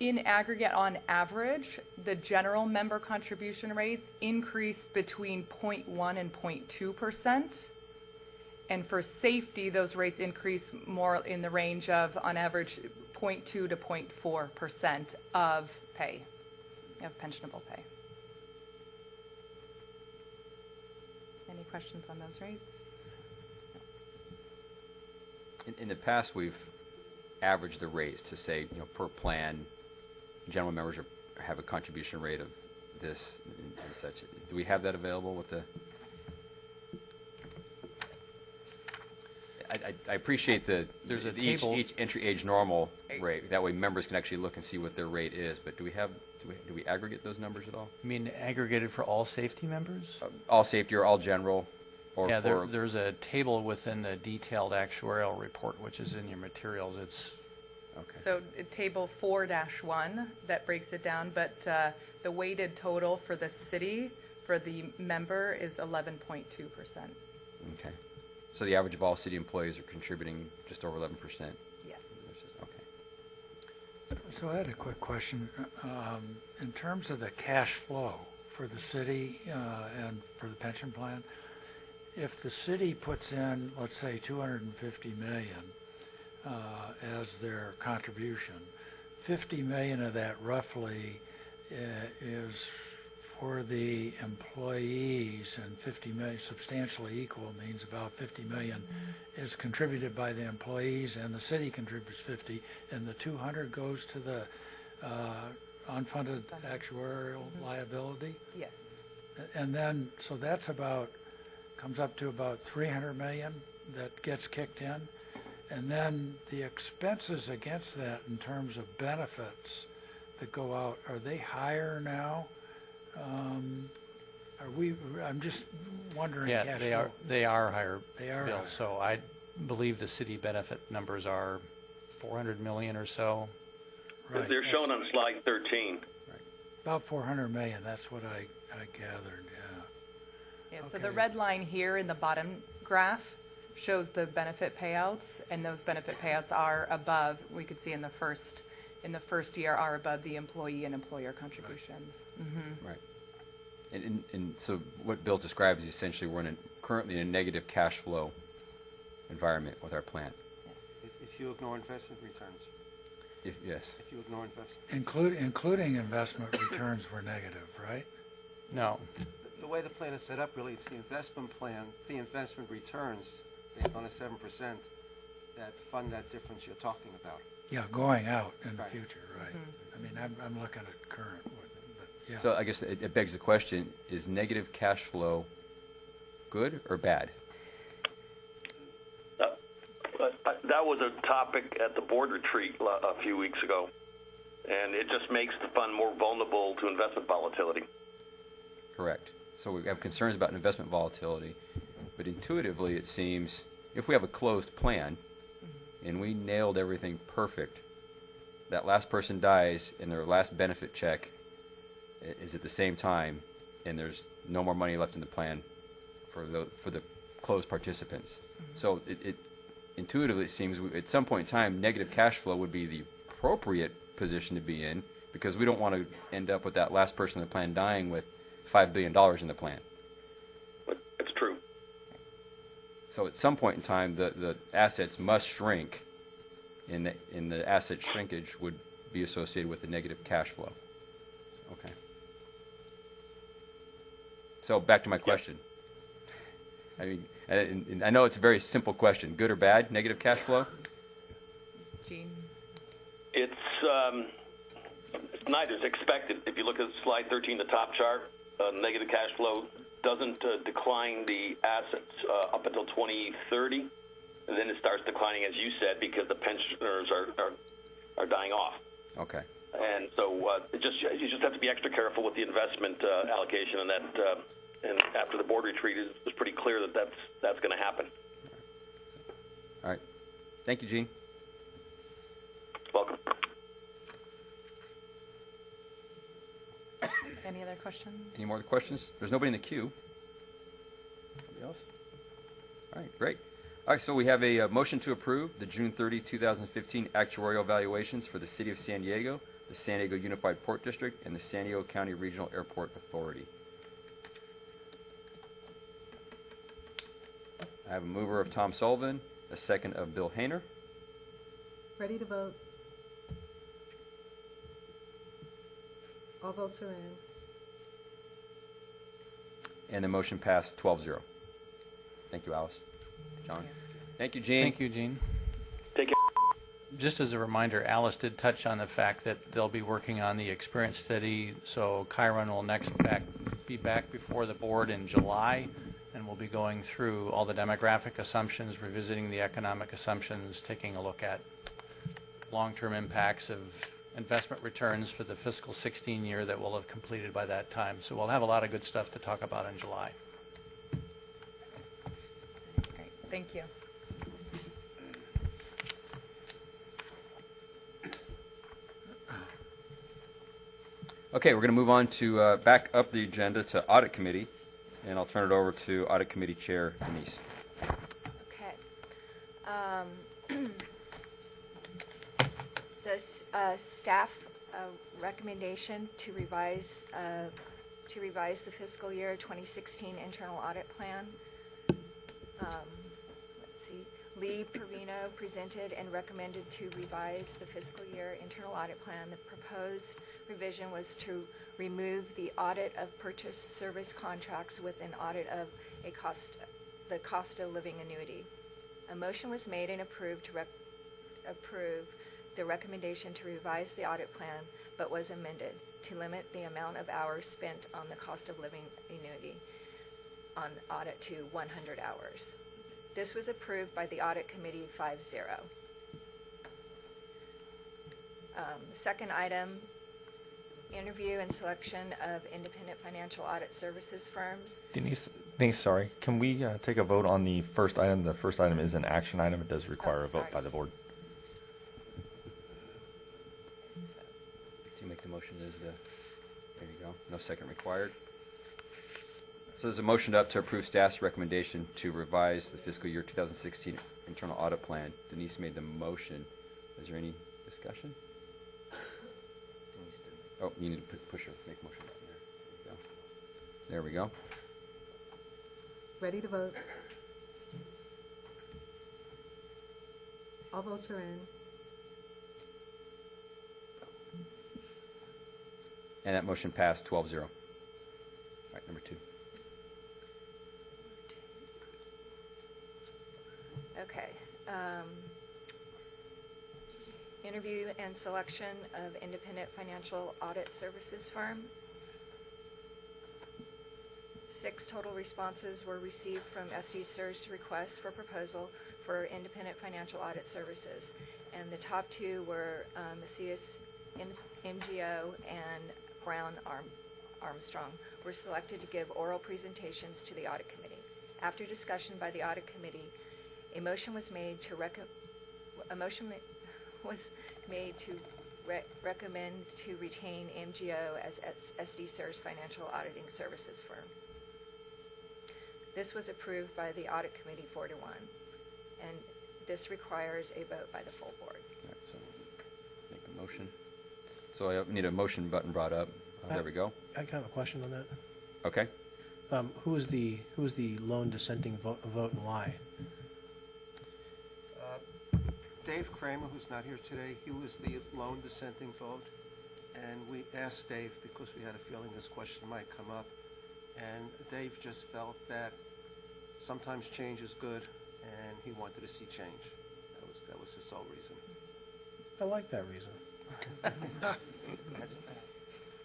in aggregate, on average, the general member contribution rates increase between 0.1 and 0.2%. And for safety, those rates increase more in the range of, on average, 0.2 to 0.4% of pay, of pensionable pay. Any questions on those rates? In the past, we've averaged the rates to say, per plan, general members have a contribution rate of this and such. Do we have that available with the? I appreciate There's a each table. entry age normal rate. That way, members can actually look and see what their rate is. But do we aggregate those numbers at all? You mean aggregated for all safety members? All safety or all general? Or Yeah, for, there's a table within the detailed actuarial report, which is in your materials. It's okay. So table 4-1, that breaks it down, but the weighted total for the city for the member is 11.2%. Okay. So the average of all city employees are contributing just over 11%. Yes. Okay. So I had a quick question. In terms of the cash flow for the city and for the pension plan, if the city puts in, let's say, $250 million, as their contribution. 50 million of that roughly is for the employees, and 50 million, substantially equal, means about 50 million is contributed by the employees, and the city contributes 50, and the 200 goes to the unfunded actuarial liability. Yes. And then, so that's about, comes up to about 300 million that gets kicked in. And then the expenses against that in terms of benefits that go out, are they higher now? I'm just wondering. Yeah, cash they flow. are. They are higher. They are Bill. higher. So I believe the city benefit numbers are 400 million or so. Right. They're shown on slide 13. About 400 million, that's what I gathered, yeah. Yeah, so the Okay. red line here in the bottom graph shows the benefit payouts, and those benefit payouts are above, we could see in the first year, are above the employee and employer contributions. Right. And so what Bill describes is essentially we're currently in a negative cash flow environment with our plant. If you ignore investment returns. Yes. If you ignore investment. Including investment returns were negative, right? No. The way the plan is set up, really, it's the investment plan, the investment returns based on a 7% that fund that difference you're talking about. Yeah, going out in the Right. future, right. I mean, I'm looking at current, but yeah. So I guess it begs the question, is negative cash flow good or bad? That was a topic at the board retreat a few weeks ago, and it just makes the fund more vulnerable to investment volatility. Correct. So we have concerns about investment volatility, but intuitively it seems if we have a closed plan and we nailed everything perfect, that last person dies and their last benefit check is at the same time, and there's no more money left in the plan for the closed participants. So it intuitively it seems at some point in time negative cash flow would be the appropriate position to be in, because we don't want to end up with that last person in the plan dying with $5 billion in the plan. But it's true. So at some point in time, the assets must shrink, and the asset shrinkage would be associated with the negative cash flow. Okay. So back to my question. I mean, and I know it's a very simple question. Good or bad, negative cash flow? Gene? It's neither. It's expected. If you look at slide 13, the top chart, negative cash flow doesn't decline the assets up until 2030, and then it starts declining, as you said, because the pensioners are dying off. Okay. And so you just have to be extra careful with the investment allocation, and that. And after the board retreat, it was pretty clear that that's going to happen. All right. Thank you, Gene. Welcome. Any other questions? Any more questions? There's nobody in the queue. Anybody else? All right, great. All right, so we have a motion to approve the June 30, 2015 actuarial evaluations for the City of San Diego, the San Diego Unified Port District, and the San Diego County Regional Airport Authority. I have a mover of Tom Sullivan, a second of Bill Hayner. Ready to vote? All votes are in. And the motion passed 12-0. Thank you, Alice. John? Thank you, Gene. Thank you, Gene. Take care. Just as a reminder, Alice did touch on the fact that they'll be working on the experience study, so Chiron will be back before the board in July, and we'll be going through all the demographic assumptions, revisiting the economic assumptions, taking a look at long-term impacts of investment returns for the fiscal 16 year that we'll have completed by that time. So we'll have a lot of good stuff to talk about in July. Great, thank you. Okay, we're going to move on to back up the agenda to Audit Committee, and I'll turn it over to Audit Committee Chair Denise. Okay. The staff recommendation to revise the fiscal year 2016 internal audit plan. Let's see. Lee Perino presented and recommended to revise the fiscal year internal audit plan. The proposed revision was to remove the audit of purchase service contracts with an audit of the cost of living annuity. A motion was made and approved to approve the recommendation to revise the audit plan, but was amended to limit the amount of hours spent on the cost of living annuity on audit to 100 hours. This was approved by the audit committee 5-0. Second item, interview and selection of independent financial audit services firms. Denise, sorry. Can we take a vote on the first item? The first item is an action item. It does require a vote by the board. To make the motion is there you go. No second required. So there's a motion up to approve staff's recommendation to revise the fiscal year 2016 internal audit plan. Denise made the motion. Is there any discussion? Oh, you need to push her. Make motion. There we go. Ready to vote? All votes are in. And that motion passed 12-0. All right, number 2. Okay. Interview and selection of independent financial audit services firm. 6 total responses were received from SDCERS requests for proposal for independent financial audit services. And the top 2 were Macias MGO and Brown Armstrong were selected to give oral presentations to the audit committee. After discussion by the audit committee, a motion was made to recommend to retain MGO as SDCERS financial auditing services firm. This was approved by the audit committee 4-1, and this requires a vote by the full board. All right, so make a motion. So I need a motion button brought up. There we go. I kind of have a question on that. Okay. Who was the lone dissenting vote and why? Dave Kramer, who's not here today, he was the lone dissenting vote. And we asked Dave because we had a feeling this question might come up. And Dave just felt that sometimes change is good, and he wanted to see change. That was his sole reason. I like that reason.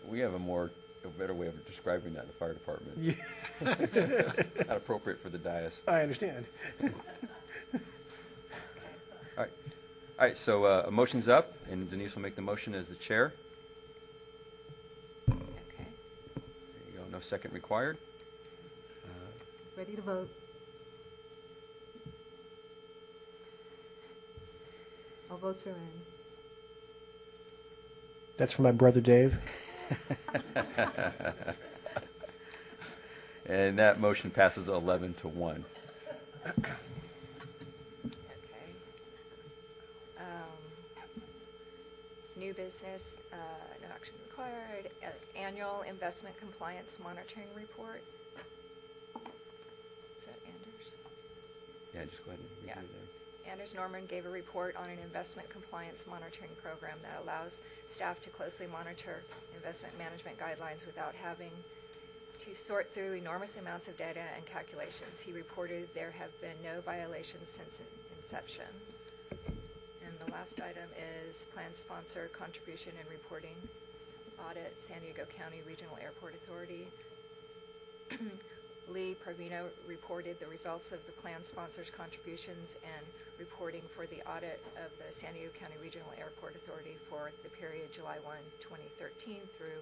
We have a better way of describing that in the fire department. Yeah. Not appropriate for the dais. I understand. All right, so a motion's up, and Denise will make the motion as the chair. Okay. There you go, no second required. Ready to vote? All votes are in. That's for my brother Dave. And that motion passes 11-1. Okay. New business, no action required. Annual investment compliance monitoring report. Is that Anders? Yeah, just go ahead and Yeah. review there. Anders Norman gave a report on an investment compliance monitoring program that allows staff to closely monitor investment management guidelines without having to sort through enormous amounts of data and calculations. He reported there have been no violations since inception. And the last item is plan sponsor contribution and reporting audit, San Diego County Regional Airport Authority. Lee Parvino reported the results of the plan sponsors' contributions and reporting for the audit of the San Diego County Regional Airport Authority for the period July 1, 2013 through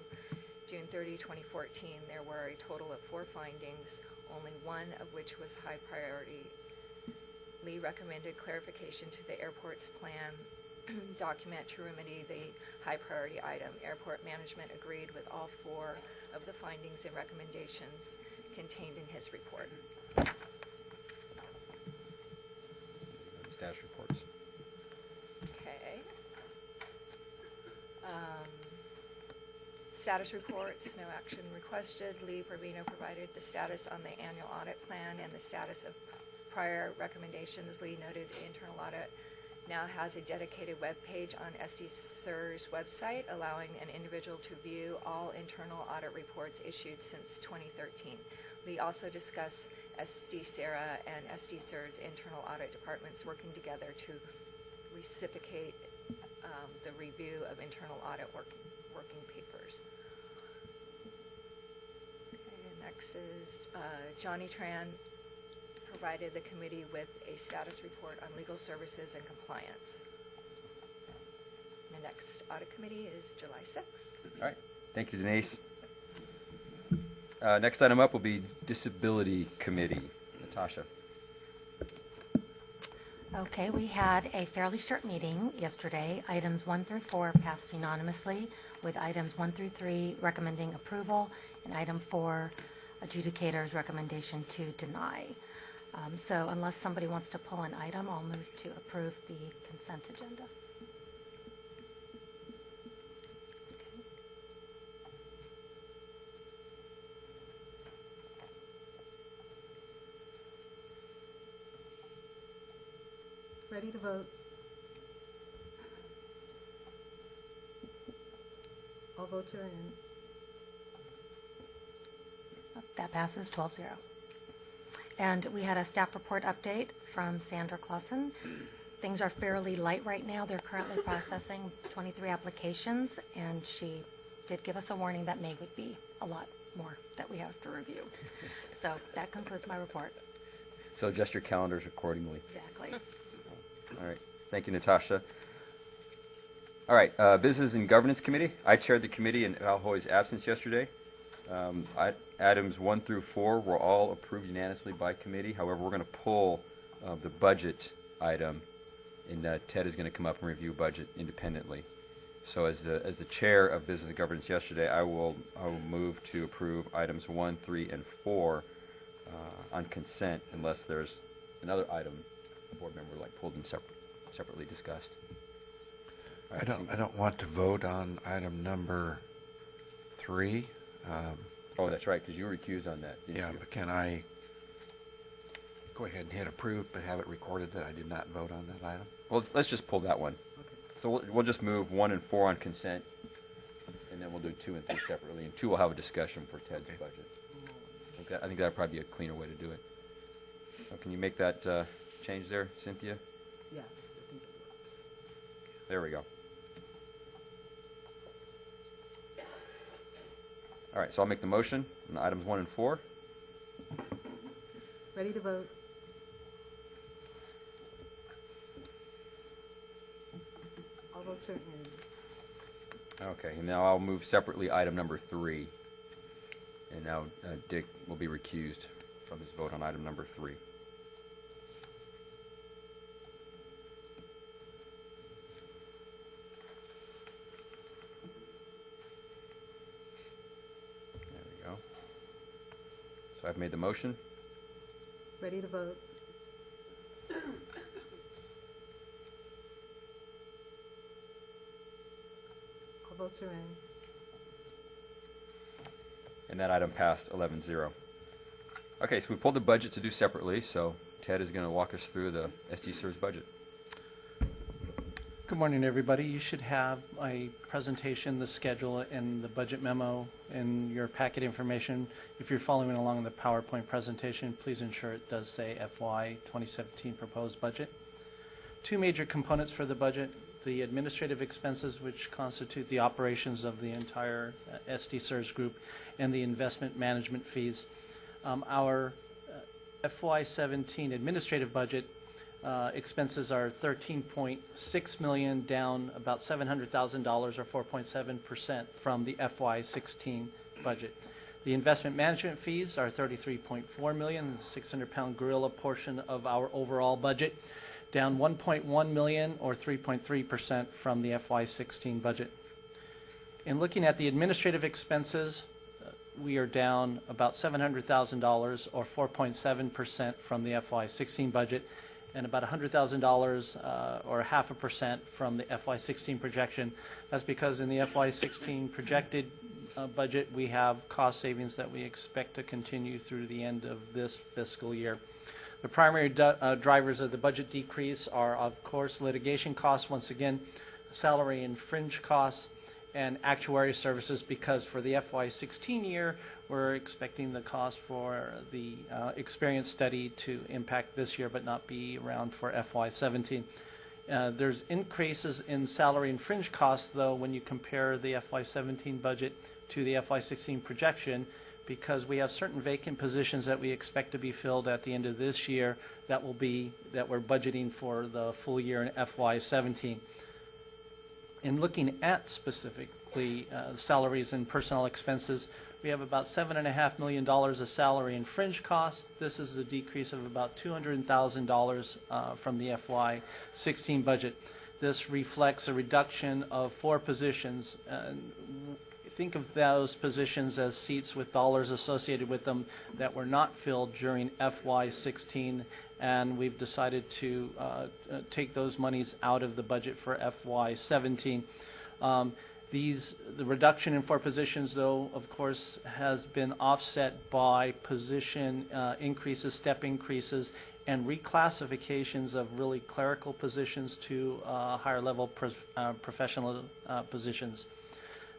June 30, 2014. There were a total of 4 findings, only one of which was high priority. Lee recommended clarification to the airport's plan document to remedy the high priority item. Airport management agreed with all 4 of the findings and recommendations contained in his report. Status reports. Okay. Status reports, no action requested. Lee Parvino provided the status on the annual audit plan and the status of prior recommendations, Lee noted internal audit now has a dedicated web page on SDCERS website, allowing an individual to view all internal audit reports issued since 2013. Lee also discussed SDCERA and SDCERS internal audit departments working together to reciprocate the review of internal audit working papers. Okay, next is Johnny Tran provided the committee with a status report on legal services and compliance. The next audit committee is July 6th. All right. Thank you, Denise. Next item up will be Disability Committee. Natasha. Okay, we had a fairly short meeting yesterday. Items 1 through 4 passed unanimously, with items 1 through 3 recommending approval, and item 4, adjudicator's recommendation to deny. So unless somebody wants to pull an item, I'll move to approve the consent agenda. Ready to vote? All votes are in. That passes 12-0. And we had a staff report update from Sandra Clausen. Things are fairly light right now. They're currently processing 23 applications, and she did give us a warning that May would be a lot more that we have to review. So that concludes my report. So adjust your calendars accordingly. Exactly. All right. Thank you, Natasha. All right. Business and Governance Committee. I chaired the committee in Val Hoy's absence yesterday. Items 1 through 4 were all approved unanimously by committee. However, we're going to pull the budget item, and Ted is going to come up and review budget independently. So as the chair of Business and Governance yesterday, I will move to approve items 1, 3, and 4 on consent, unless there's another item the board member pulled and separately discussed. I don't want to vote on item number 3. Oh, that's right, because you were recused on that, didn't you? But can I go ahead and hit approve, but have it recorded that I did not vote on that item? Well, let's just pull that one. Okay. So we'll just move 1 and 4 on consent, and then we'll do 2 and 3 separately, and 2 will have a discussion for Ted's budget. I think that would probably be a cleaner way to do it. So can you make that change there, Cynthia? Yes, I think it works. There we go. All right, so I'll make the motion on items 1 and 4. Ready to vote? All votes are in. Okay, and now I'll move separately item number 3. And now Dick will be recused from his vote on item number 3. There we go. So I've made the motion. Ready to vote? All votes are in. And that item passed 11-0. Okay, so we pulled the budget to do separately, so Ted is going to walk us through the SDCERS budget. Good morning, everybody. You should have a presentation, the schedule, and the budget memo in your packet information. If you're following along in the PowerPoint presentation, please ensure it does say FY 2017 proposed budget. 2 major components for the budget: the administrative expenses, which constitute the operations of the entire SDCERS group, and the investment management fees. Our FY 17 administrative budget expenses are $13.6 million, down about $700,000 or 4.7% from the FY 16 budget. The investment management fees are $33.4 million, the 600-pound gorilla portion of our overall budget, down $1.1 million or 3.3% from the FY 16 budget. In looking at the administrative expenses, we are down about $700,000 or 4.7% from the FY 16 budget, and about $100,000 or 0.5% from the FY 16 projection. That's because in the FY 16 projected budget, we have cost savings that we expect to continue through the end of this fiscal year. The primary drivers of the budget decrease are, of course, litigation costs, once again, salary and fringe costs, and actuary services, because for the FY16 year, we're expecting the cost for the experience study to impact this year but not be around for FY17. There's increases in salary and fringe costs, though, when you compare the FY17 budget to the FY16 projection, because we have certain vacant positions that we expect to be filled at the end of this year that we're budgeting for the full year in FY17. In looking at specifically salaries and personnel expenses, we have about $7.5 million of salary and fringe costs. This is a decrease of about $200,000 from the FY16 budget. This reflects a reduction of 4 positions. Think of those positions as seats with dollars associated with them that were not filled during FY16, and we've decided to take those monies out of the budget for FY17. The reduction in 4 positions, though, of course, has been offset by position increases, step increases, and reclassifications of really clerical positions to higher level professional positions.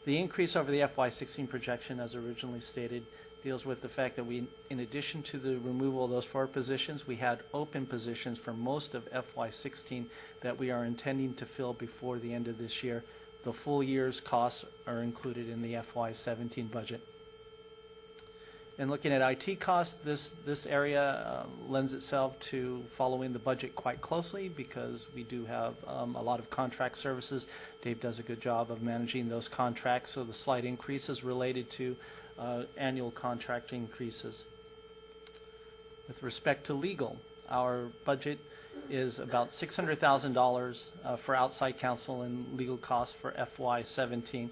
The increase over the FY16 projection, as originally stated, deals with the fact that we, in addition to the removal of those 4 positions, we had open positions for most of FY16 that we are intending to fill before the end of this year. The full year's costs are included in the FY17 budget. And looking at IT costs, this area lends itself to following the budget quite closely, because we do have a lot of contract services. Dave does a good job of managing those contracts, so the slight increase is related to annual contract increases. With respect to legal, our budget is about $600,000 for outside counsel and legal costs for FY17.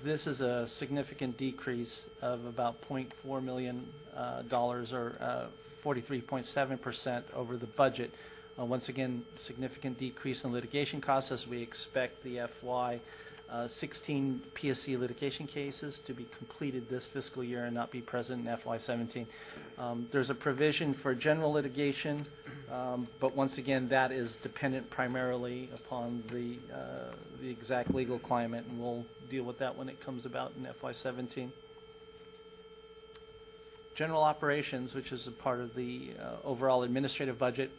This is a significant decrease of about $0.4 million or 43.7% over the budget. Once again, significant decrease in litigation costs, as we expect the FY16 PSC litigation cases to be completed this fiscal year and not be present in FY17. There's a provision for general litigation, but once again, that is dependent primarily upon the exact legal climate, and we'll deal with that when it comes about in FY17. General operations, which is a part of the overall administrative budget,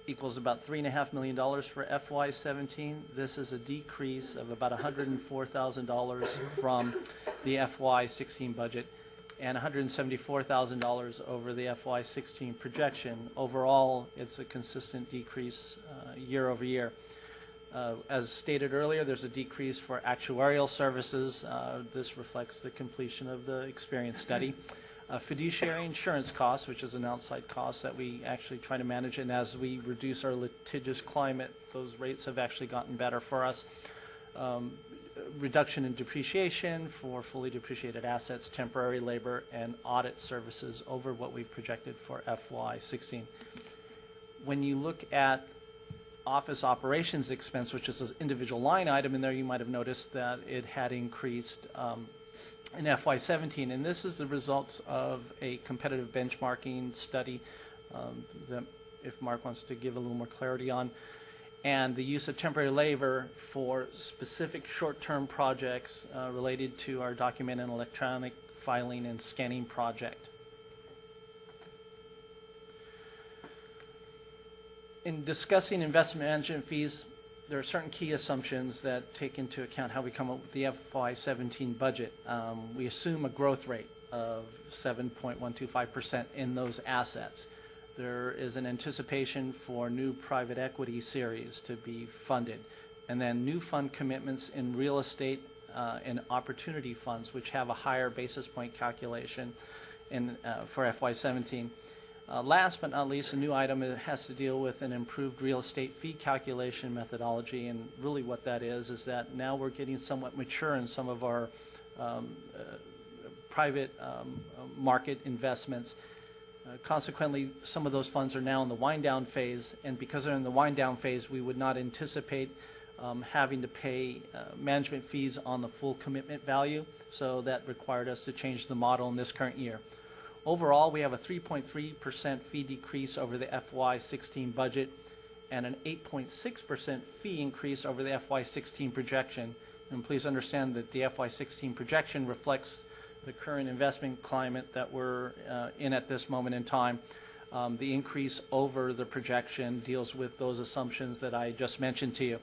equals about $3.5 million for FY17. This is a decrease of about $104,000 from the FY16 budget and $174,000 over the FY16 projection. Overall, it's a consistent decrease year over year. As stated earlier, there's a decrease for actuarial services. This reflects the completion of the experience study. Fiduciary insurance costs, which is an outside cost that we actually try to manage, and as we reduce our litigious climate, those rates have actually gotten better for us. Reduction in depreciation for fully depreciated assets, temporary labor, and audit services over what we've projected for FY16. When you look at office operations expense, which is an individual line item in there, you might have noticed that it had increased in FY17, and this is the results of a competitive benchmarking study that, if Mark wants to give a little more clarity on, and the use of temporary labor for specific short-term projects related to our document and electronic filing and scanning project. In discussing investment management fees, there are certain key assumptions that take into account how we come up with the FY17 budget. We assume a growth rate of 7.125% in those assets. There is an anticipation for new private equity series to be funded, and then new fund commitments in real estate and opportunity funds, which have a higher basis point calculation for FY17. Last but not least, a new item has to deal with an improved real estate fee calculation methodology, and really what that is that now we're getting somewhat mature in some of our private market investments. Consequently, some of those funds are now in the wind-down phase, and because they're in the wind-down phase, we would not anticipate having to pay management fees on the full commitment value, so that required us to change the model in this current year. Overall, we have a 3.3% fee decrease over the FY16 budget and an 8.6% fee increase over the FY16 projection. And please understand that the FY16 projection reflects the current investment climate that we're in at this moment in time. The increase over the projection deals with those assumptions that I just mentioned to you.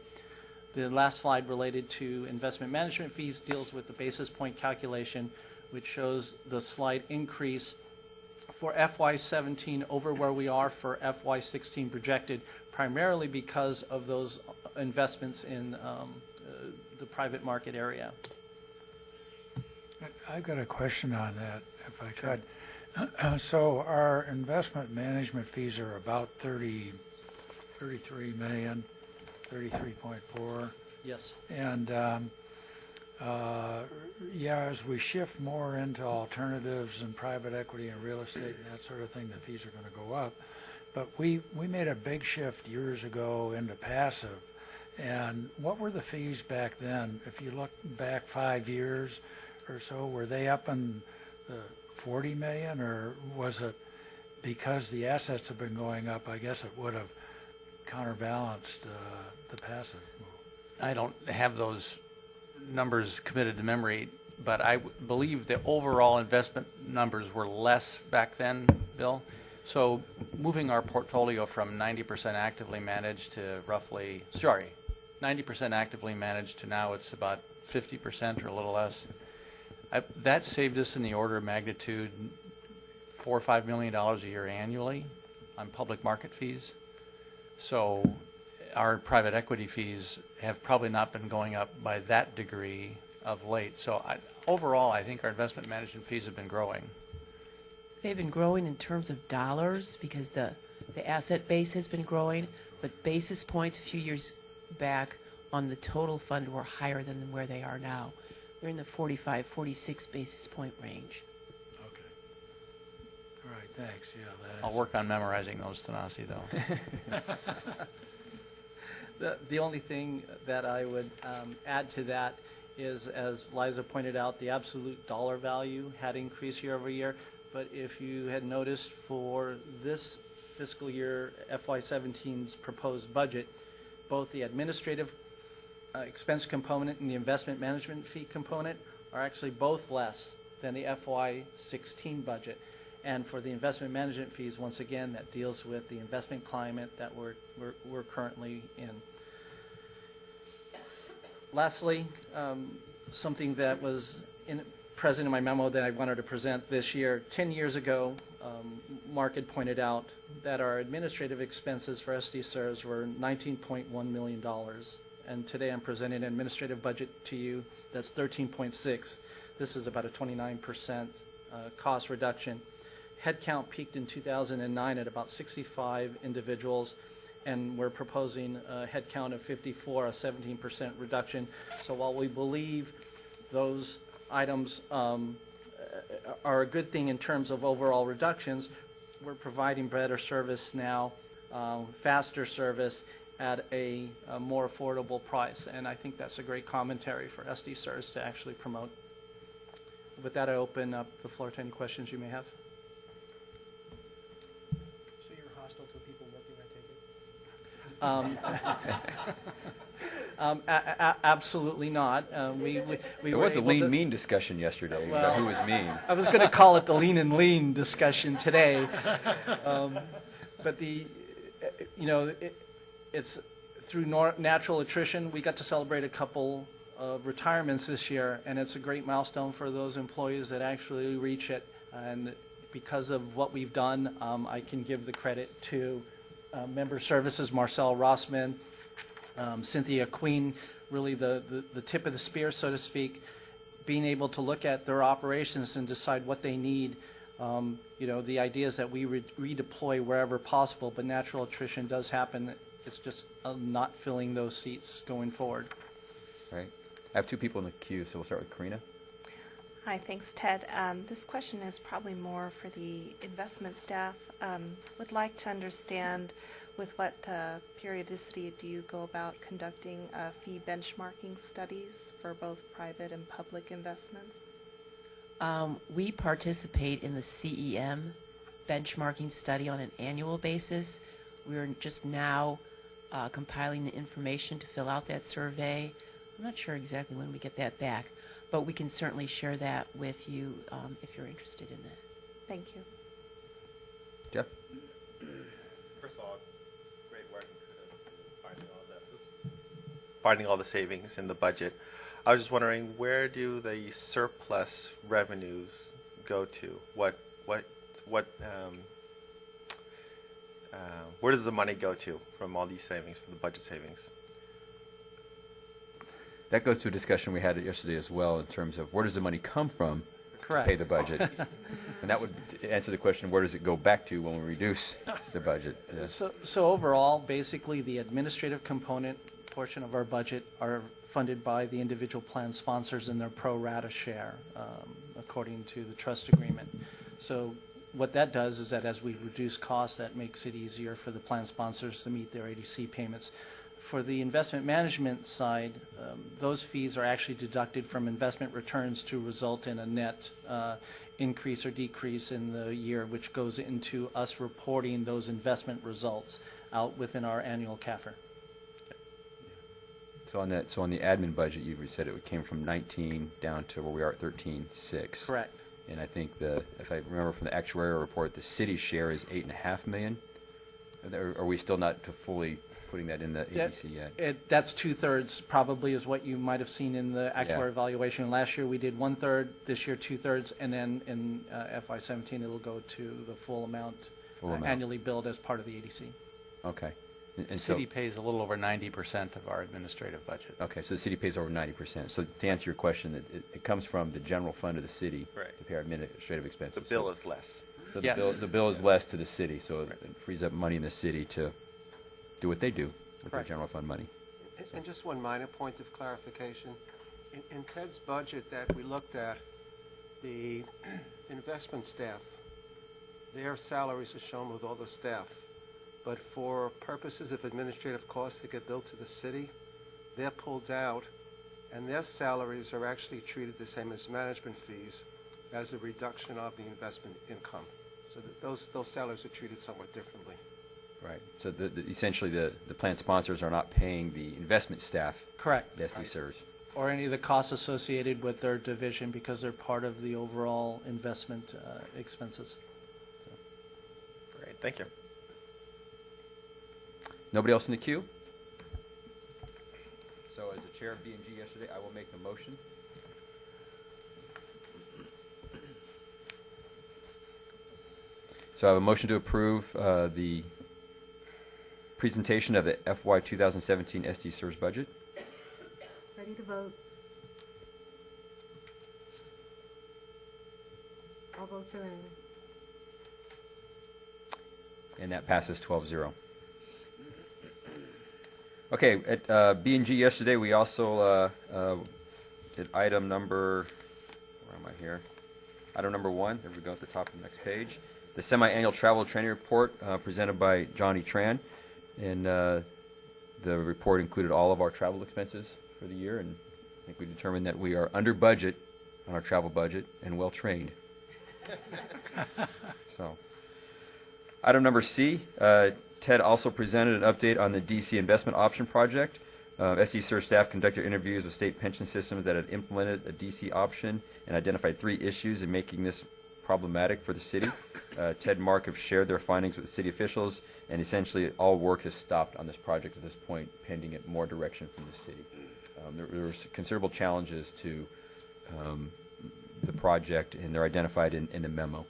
The last slide related to investment management fees deals with the basis point calculation, which shows the slight increase for FY17 over where we are for FY16 projected, primarily because of those investments in the private market area. I've got a question on that, if I could. So our investment management fees are about 33 million, 33.4. Yes. And yeah, as we shift more into alternatives and private equity and real estate and that sort of thing, the fees are going to go up. But we made a big shift years ago into passive. And what were the fees back then? If you look back 5 years or so, were they up in the 40 million, or was it because the assets have been going up? I guess it would have counterbalanced the passive move. I don't have those numbers committed to memory, but I believe the overall investment numbers were less back then, Bill. So moving our portfolio from 90% actively managed to 90% actively managed to now it's about 50% or a little less. That saved us in the order of magnitude $4 or $5 million a year annually on public market fees. So our private equity fees have probably not been going up by that degree of late. So overall, I think our investment management fees have been growing. They've been growing in terms of dollars because the asset base has been growing, but basis points a few years back on the total fund were higher than where they are now. We're in the 45, 46 basis point range. Okay. All right, thanks. Yeah, I'll work on memorizing those, Tanasi, though. The only thing that I would add to that is, as Liza pointed out, the absolute dollar value had increased year over year. But if you had noticed for this fiscal year, FY17's proposed budget, both the administrative expense component and the investment management fee component are actually both less than the FY16 budget. And for the investment management fees, once again, that deals with the investment climate that we're currently in. Lastly, something that was present in my memo that I wanted to present this year. 10 years ago, Mark had pointed out that our administrative expenses for SDCERS were $19.1 million. And today I'm presenting an administrative budget to you that's 13.6. This is about a 29% cost reduction. Headcount peaked in 2009 at about 65 individuals, and we're proposing a headcount of 54, a 17% reduction. So while we believe those items are a good thing in terms of overall reductions, we're providing better service now, faster service, at a more affordable price. And I think that's a great commentary for SDCERS to actually promote. With that, I open up the floor to any questions you may have. So you're hostile to people working, I take it? Absolutely not. There was a lean mean discussion yesterday about who was mean. I was going to call it the lean and lean discussion today. But it's through natural attrition. We got to celebrate a couple of retirements this year, and it's a great milestone for those employees that actually reach it. And because of what we've done, I can give the credit to Member Services, Marcel Rossman, Cynthia Queen, really the tip of the spear, so to speak, being able to look at their operations and decide what they need. The idea is that we redeploy wherever possible, but natural attrition does happen. It's just not filling those seats going forward. Right. I have two people in the queue, so we'll start with Karina. Hi, thanks, Ted. This question is probably more for the investment staff. Would like to understand with what periodicity do you go about conducting fee benchmarking studies for both private and public investments? We participate in the CEM benchmarking study on an annual basis. We're just now compiling the information to fill out that survey. I'm not sure exactly when we get that back, but we can certainly share that with you if you're interested in that. Thank you. Jeff? First of all, great work finding all the savings in the budget. I was just wondering, where do the surplus revenues go to? Where does the money go to from all these savings, from the budget savings? That goes to a discussion we had yesterday as well in terms of where does the money come from Correct. to pay the budget? And that would answer the question, where does it go back to when we reduce the budget? Yeah. So overall, basically, the administrative component portion of our budget are funded by the individual plan sponsors in their pro rata share, according to the trust agreement. So what that does is that as we reduce costs, that makes it easier for the plan sponsors to meet their ADC payments. For the investment management side, those fees are actually deducted from investment returns to result in a net increase or decrease in the year, which goes into us reporting those investment results out within our annual CAFR. So on the admin budget, you said it came from 19 down to where we are at 13.6. Correct. And I think if I remember from the actuarial report, the city's share is $8.5 million. Are we still not fully putting that in the ADC yet? That's 2/3 probably is what you might have seen in the actuary evaluation. Last year we did 1/3, this year 2/3, and then in FY17 it'll go to the full amount annually billed as part of the ADC. Okay. The city pays a little over 90% of our administrative budget. Okay, so the city pays over 90%. So to answer your question, it comes from the general fund of the city to pay our administrative expenses. The bill is less. So Yes. the bill is less to the city, so it frees up money in the city to do what they do with their Correct. general fund money. And just one minor point of clarification. In Ted's budget that we looked at, the investment staff, their salaries are shown with all the staff. But for purposes of administrative costs that get billed to the city, they're pulled out, and their salaries are actually treated the same as management fees as a reduction of the investment income. So that those salaries are treated somewhat differently. Right. So essentially the plan sponsors are not paying the investment staff. Correct. The SDCERS. Or any of the costs associated with their division because they're part of the overall investment expenses. Great, thank you. Nobody else in the queue? So as the chair of B&G yesterday, I will make the motion. So I have a motion to approve the presentation of the FY 2017 SDCERS budget. Ready to vote? All votes are in. And that passes 12-0. Okay, at B&G yesterday, we also did item number, where am I here? Item number 1, there we go at the top of the next page. The semi-annual travel training report presented by Johnny Tran. And the report included all of our travel expenses for the year, and I think we determined that we are under budget on our travel budget and well trained. So, item number C, Ted also presented an update on the DC investment option project. SDCERS staff conducted interviews with state pension systems that had implemented a DC option and identified 3 issues in making this problematic for the city. Ted and Mark have shared their findings with the city officials, and essentially all work has stopped on this project at this point, pending more direction from the city. There were considerable challenges to the project, and they're identified in the memo.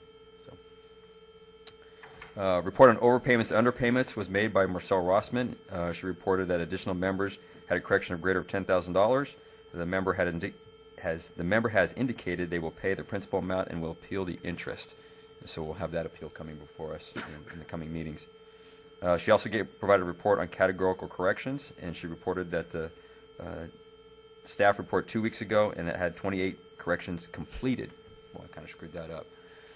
Report on overpayments and underpayments was made by Marcel Rossman. She reported that additional members had a correction of greater of $10,000. The member has indicated they will pay the principal amount and will appeal the interest. So we'll have that appeal coming before us in the coming meetings. She also provided a report on categorical corrections, and she reported that the staff report 2 weeks ago, and it had 28 corrections completed. Well, I kind of screwed that up.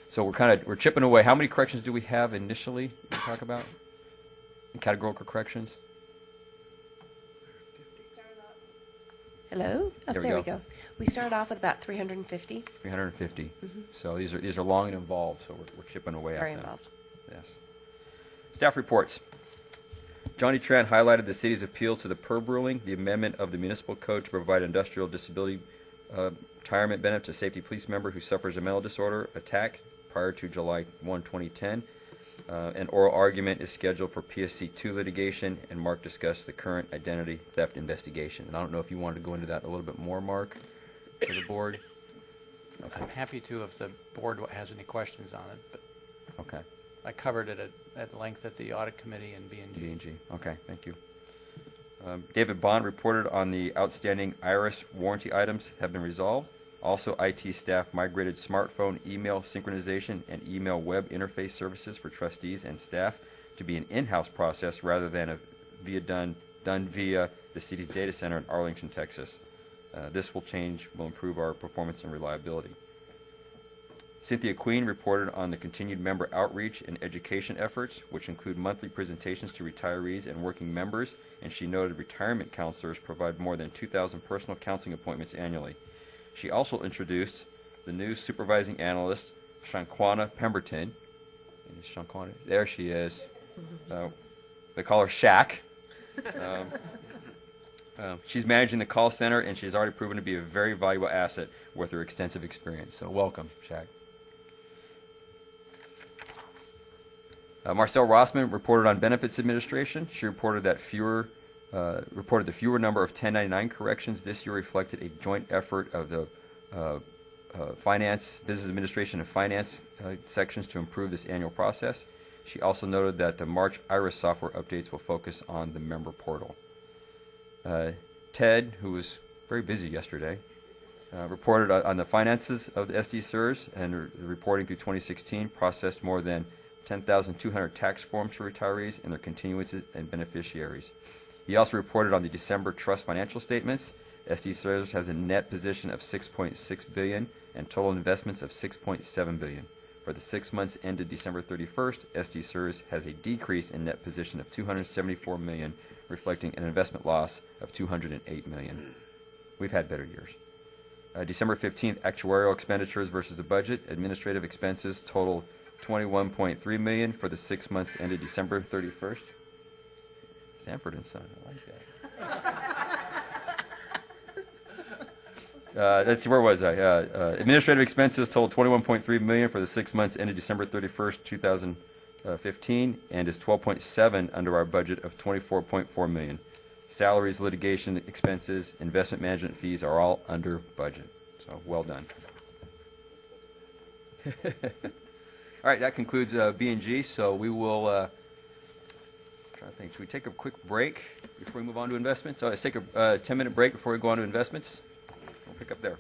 So we're chipping away. How many corrections do we have initially to talk about in categorical corrections? Hello? Oh, There there, we we go. go. We started off with about 350. 350. Mhm. So these are long and involved, so we're chipping away Very at them. involved. Yes. Staff reports. Johnny Tran highlighted the city's appeal to the PERB ruling, the amendment of the municipal code to provide industrial disability retirement benefit to a safety police member who suffers a mental disorder attack prior to July 1, 2010. An oral argument is scheduled for PSC 2 litigation, and Mark discussed the current identity theft investigation. And I don't know if you wanted to go into that a little bit more, Mark, for the board. I'm happy to if the board has any questions on it, but Okay. I covered it at length at the audit committee and B&G. B&G. Okay, thank you. David Bond reported on the outstanding IRS warranty items have been resolved. Also, IT staff migrated smartphone email synchronization and email web interface services for trustees and staff to be an in-house process rather than done via the city's data center in Arlington, Texas. This will improve our performance and reliability. Cynthia Queen reported on the continued member outreach and education efforts, which include monthly presentations to retirees and working members, and she noted retirement counselors provide more than 2,000 personal counseling appointments annually. She also introduced the new supervising analyst, Shankwana Pemberton. And Shankwana, there she is. They call her Shaq. She's managing the call center, and she's already proven to be a very valuable asset with her extensive experience. So welcome, Shaq. Marcel Rossman reported on benefits administration. She reported that the fewer number of 1099 corrections this year reflected a joint effort of the business administration and finance sections to improve this annual process. She also noted that the March IRIS software updates will focus on the member portal. Ted, who was very busy yesterday, reported on the finances of the SDCERS and reporting through 2016 processed more than 10,200 tax forms for retirees and their continuances and beneficiaries. He also reported on the December trust financial statements. SDCERS has a net position of $6.6 billion and total investments of $6.7 billion. For the 6 months ended December 31st, SDCERS has a decrease in net position of $274 million, reflecting an investment loss of $208 million. We've had better years. December 15th, actuarial expenditures versus the budget. Administrative expenses total $21.3 million for the 6 months ended December 31st. Sanford and Son, I like that. Let's see, where was I? Administrative expenses totaled $21.3 million for the 6 months ended December 31st, 2015, and is 12.7 under our budget of $24.4 million. Salaries, litigation expenses, investment management fees are all under budget. So well done. All right, that concludes B&G. So we will. Trying to think. Should we take a quick break before we move on to investments? So let's take a 10-minute break before we go on to investments. We'll pick up there.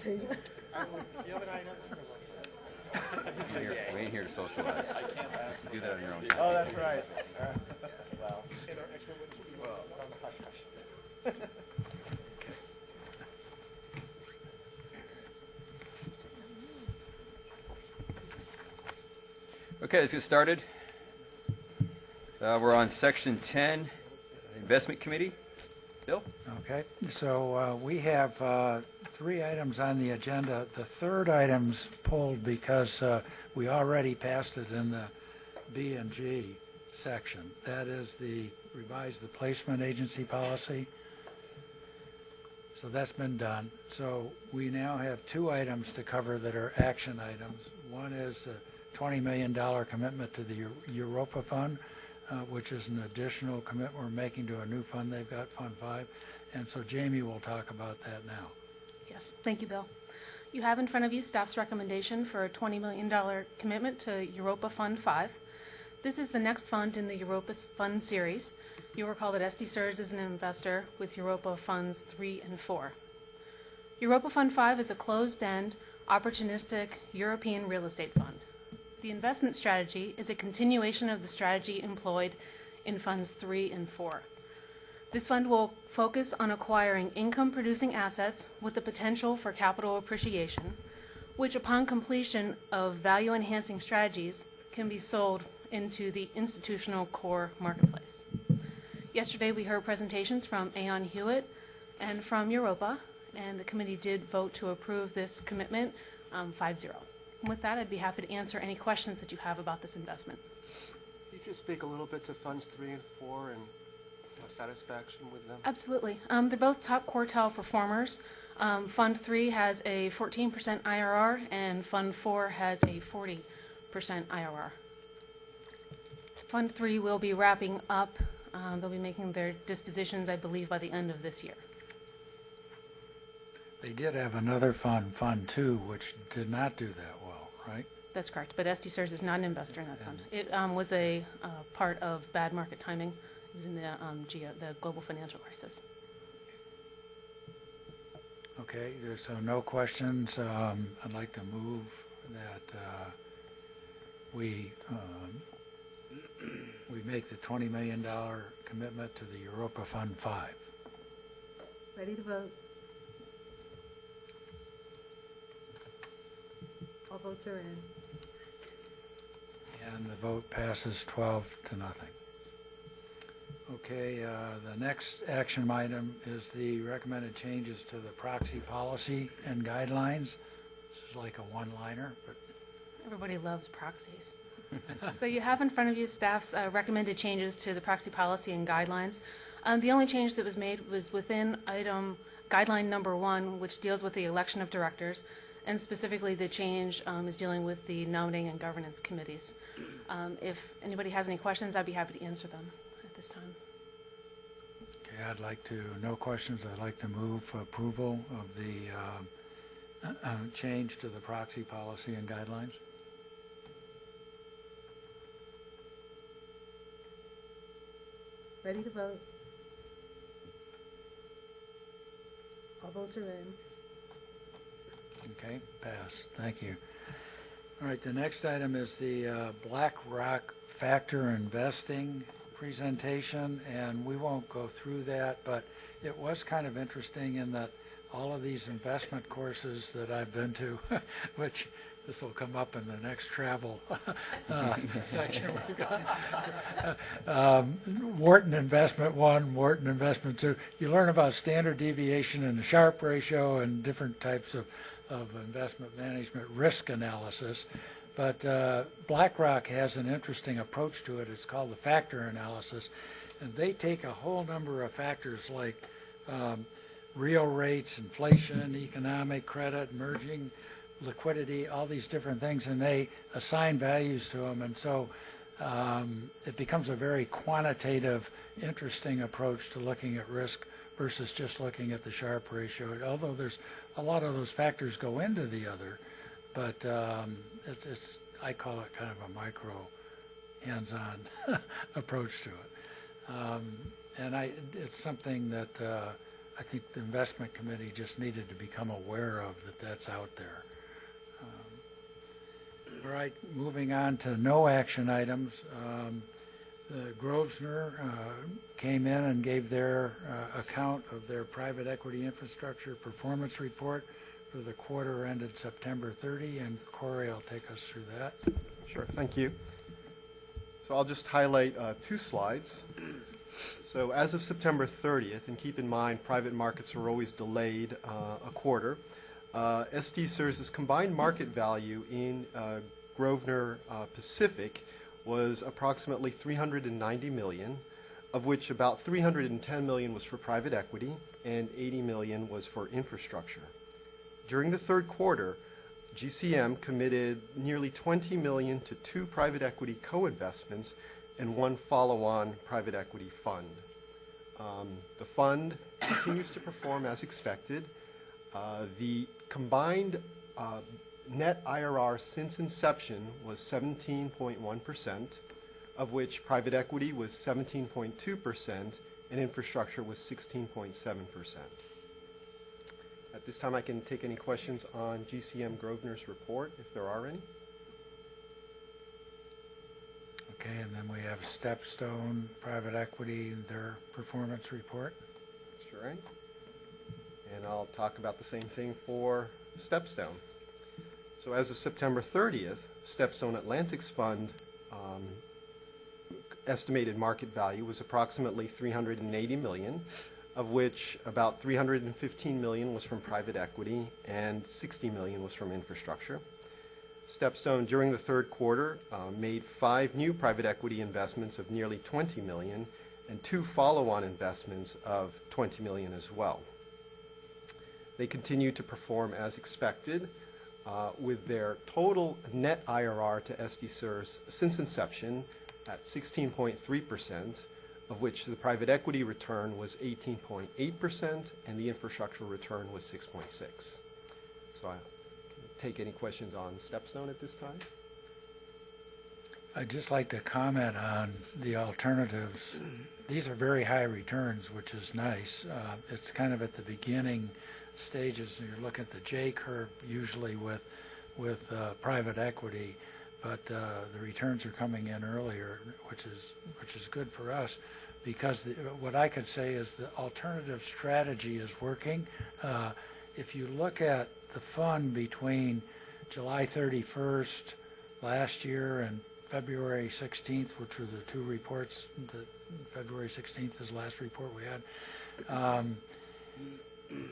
We ain't here to socialize. You can do that on your own time. Oh, that's right. Well, Okay, let's get started. We're on section 10, investment committee. Bill? Okay, so we have 3 items on the agenda. The third item's pulled because we already passed it in the B and G section. That is the revise the placement agency policy. So that's been done. So we now have 2 items to cover that are action items. One is a $20 million commitment to the Europa Fund, which is an additional commitment we're making to a new fund they've got, Fund 5. And so Jamie will talk about that now. Yes, thank you, Bill. You have in front of you staff's recommendation for a $20 million commitment to Europa Fund 5. This is the next fund in the Europa Fund series. You'll recall that SDCERS is an investor with Europa Funds 3 and 4. Europa Fund 5 is a closed-end, opportunistic European real estate fund. The investment strategy is a continuation of the strategy employed in Funds 3 and 4. This fund will focus on acquiring income-producing assets with the potential for capital appreciation, which upon completion of value-enhancing strategies can be sold into the institutional core marketplace. Yesterday we heard presentations from Aon Hewitt and from Europa, and the committee did vote to approve this commitment 5-0. With that, I'd be happy to answer any questions that you have about this investment. Could you just speak a little bit to Funds 3 and 4 and satisfaction with them? Absolutely. They're both top quartile performers. Fund 3 has a 14% IRR, and Fund 4 has a 40% IRR. Fund 3 will be wrapping up. They'll be making their dispositions, I believe, by the end of this year. They did have another fund, Fund 2, which did not do that well, right? That's correct, but SDCERS is not an investor in that fund. It was a part of bad market timing. It was in the global financial crisis. Okay, so no questions. I'd like to move that we make the $20 million commitment to the Europa Fund 5. Ready to vote? All votes are in. And the vote passes 12-0. Okay, the next action item is the recommended changes to the proxy policy and guidelines. This is like a one-liner, but Everybody loves proxies. So you have in front of you staff's recommended changes to the proxy policy and guidelines. The only change that was made was within item guideline number 1, which deals with the election of directors, and specifically the change is dealing with the nominating and governance committees. If anybody has any questions, I'd be happy to answer them at this time. okay, no questions. I'd like to move for approval of the change to the proxy policy and guidelines. Ready to vote? All votes are in. Okay, pass. Thank you. All right, the next item is the BlackRock Factor Investing presentation, and we won't go through that, but it was kind of interesting in that all of these investment courses that I've been to, which this will come up in the next travel section we've got. Wharton Investment 1, Wharton Investment 2. You learn about standard deviation and the Sharpe ratio and different types of investment management risk analysis. But BlackRock has an interesting approach to it. It's called the factor analysis. And they take a whole number of factors like real rates, inflation, economic credit, emerging liquidity, all these different things, and they assign values to them. And so it becomes a very quantitative, interesting approach to looking at risk versus just looking at the Sharpe ratio. Although there's a lot of those factors go into the other, but it's I call it kind of a micro hands-on approach to it. And it's something that I think the investment committee just needed to become aware of that that's out there. All right, moving on to no action items. The Grosvenor came in and gave their account of their private equity infrastructure performance report for the quarter ended September 30, and Corey will take us through that. Sure, thank you. So I'll just highlight 2 slides. So as of September 30th, and keep in mind private markets are always delayed a quarter, SDCERS' combined market value in Grosvenor Pacific was approximately $390 million, of which about $310 million was for private equity and $80 million was for infrastructure. During the third quarter, GCM committed nearly $20 million to 2 private equity co-investments and 1 follow-on private equity fund. The fund continues to perform as expected. The combined net IRR since inception was 17.1%, of which private equity was 17.2% and infrastructure was 16.7%. At this time, I can take any questions on GCM Grosvenor's report, if there are any. Okay, and then we have Stepstone Private Equity, their performance report. Sure. And I'll talk about the same thing for Stepstone. So as of September 30th, Stepstone Atlantic's fund estimated market value was approximately $380 million, of which about $315 million was from private equity and $60 million was from infrastructure. Stepstone, during the third quarter, made 5 new private equity investments of nearly $20 million and 2 follow-on investments of $20 million as well. They continue to perform as expected, with their total net IRR to SDCERS since inception at 16.3%, of which the private equity return was 18.8% and the infrastructure return was 6.6%. So I can take any questions on Stepstone at this time. I'd just like to comment on the alternatives. These are very high returns, which is nice. It's kind of at the beginning stages. You're looking at the J curve usually with private equity, but the returns are coming in earlier, which is good for us, because what I could say is the alternative strategy is working. If you look at the fund between July 31st last year and February 16th, which were the 2 reports, February 16th is the last report we had,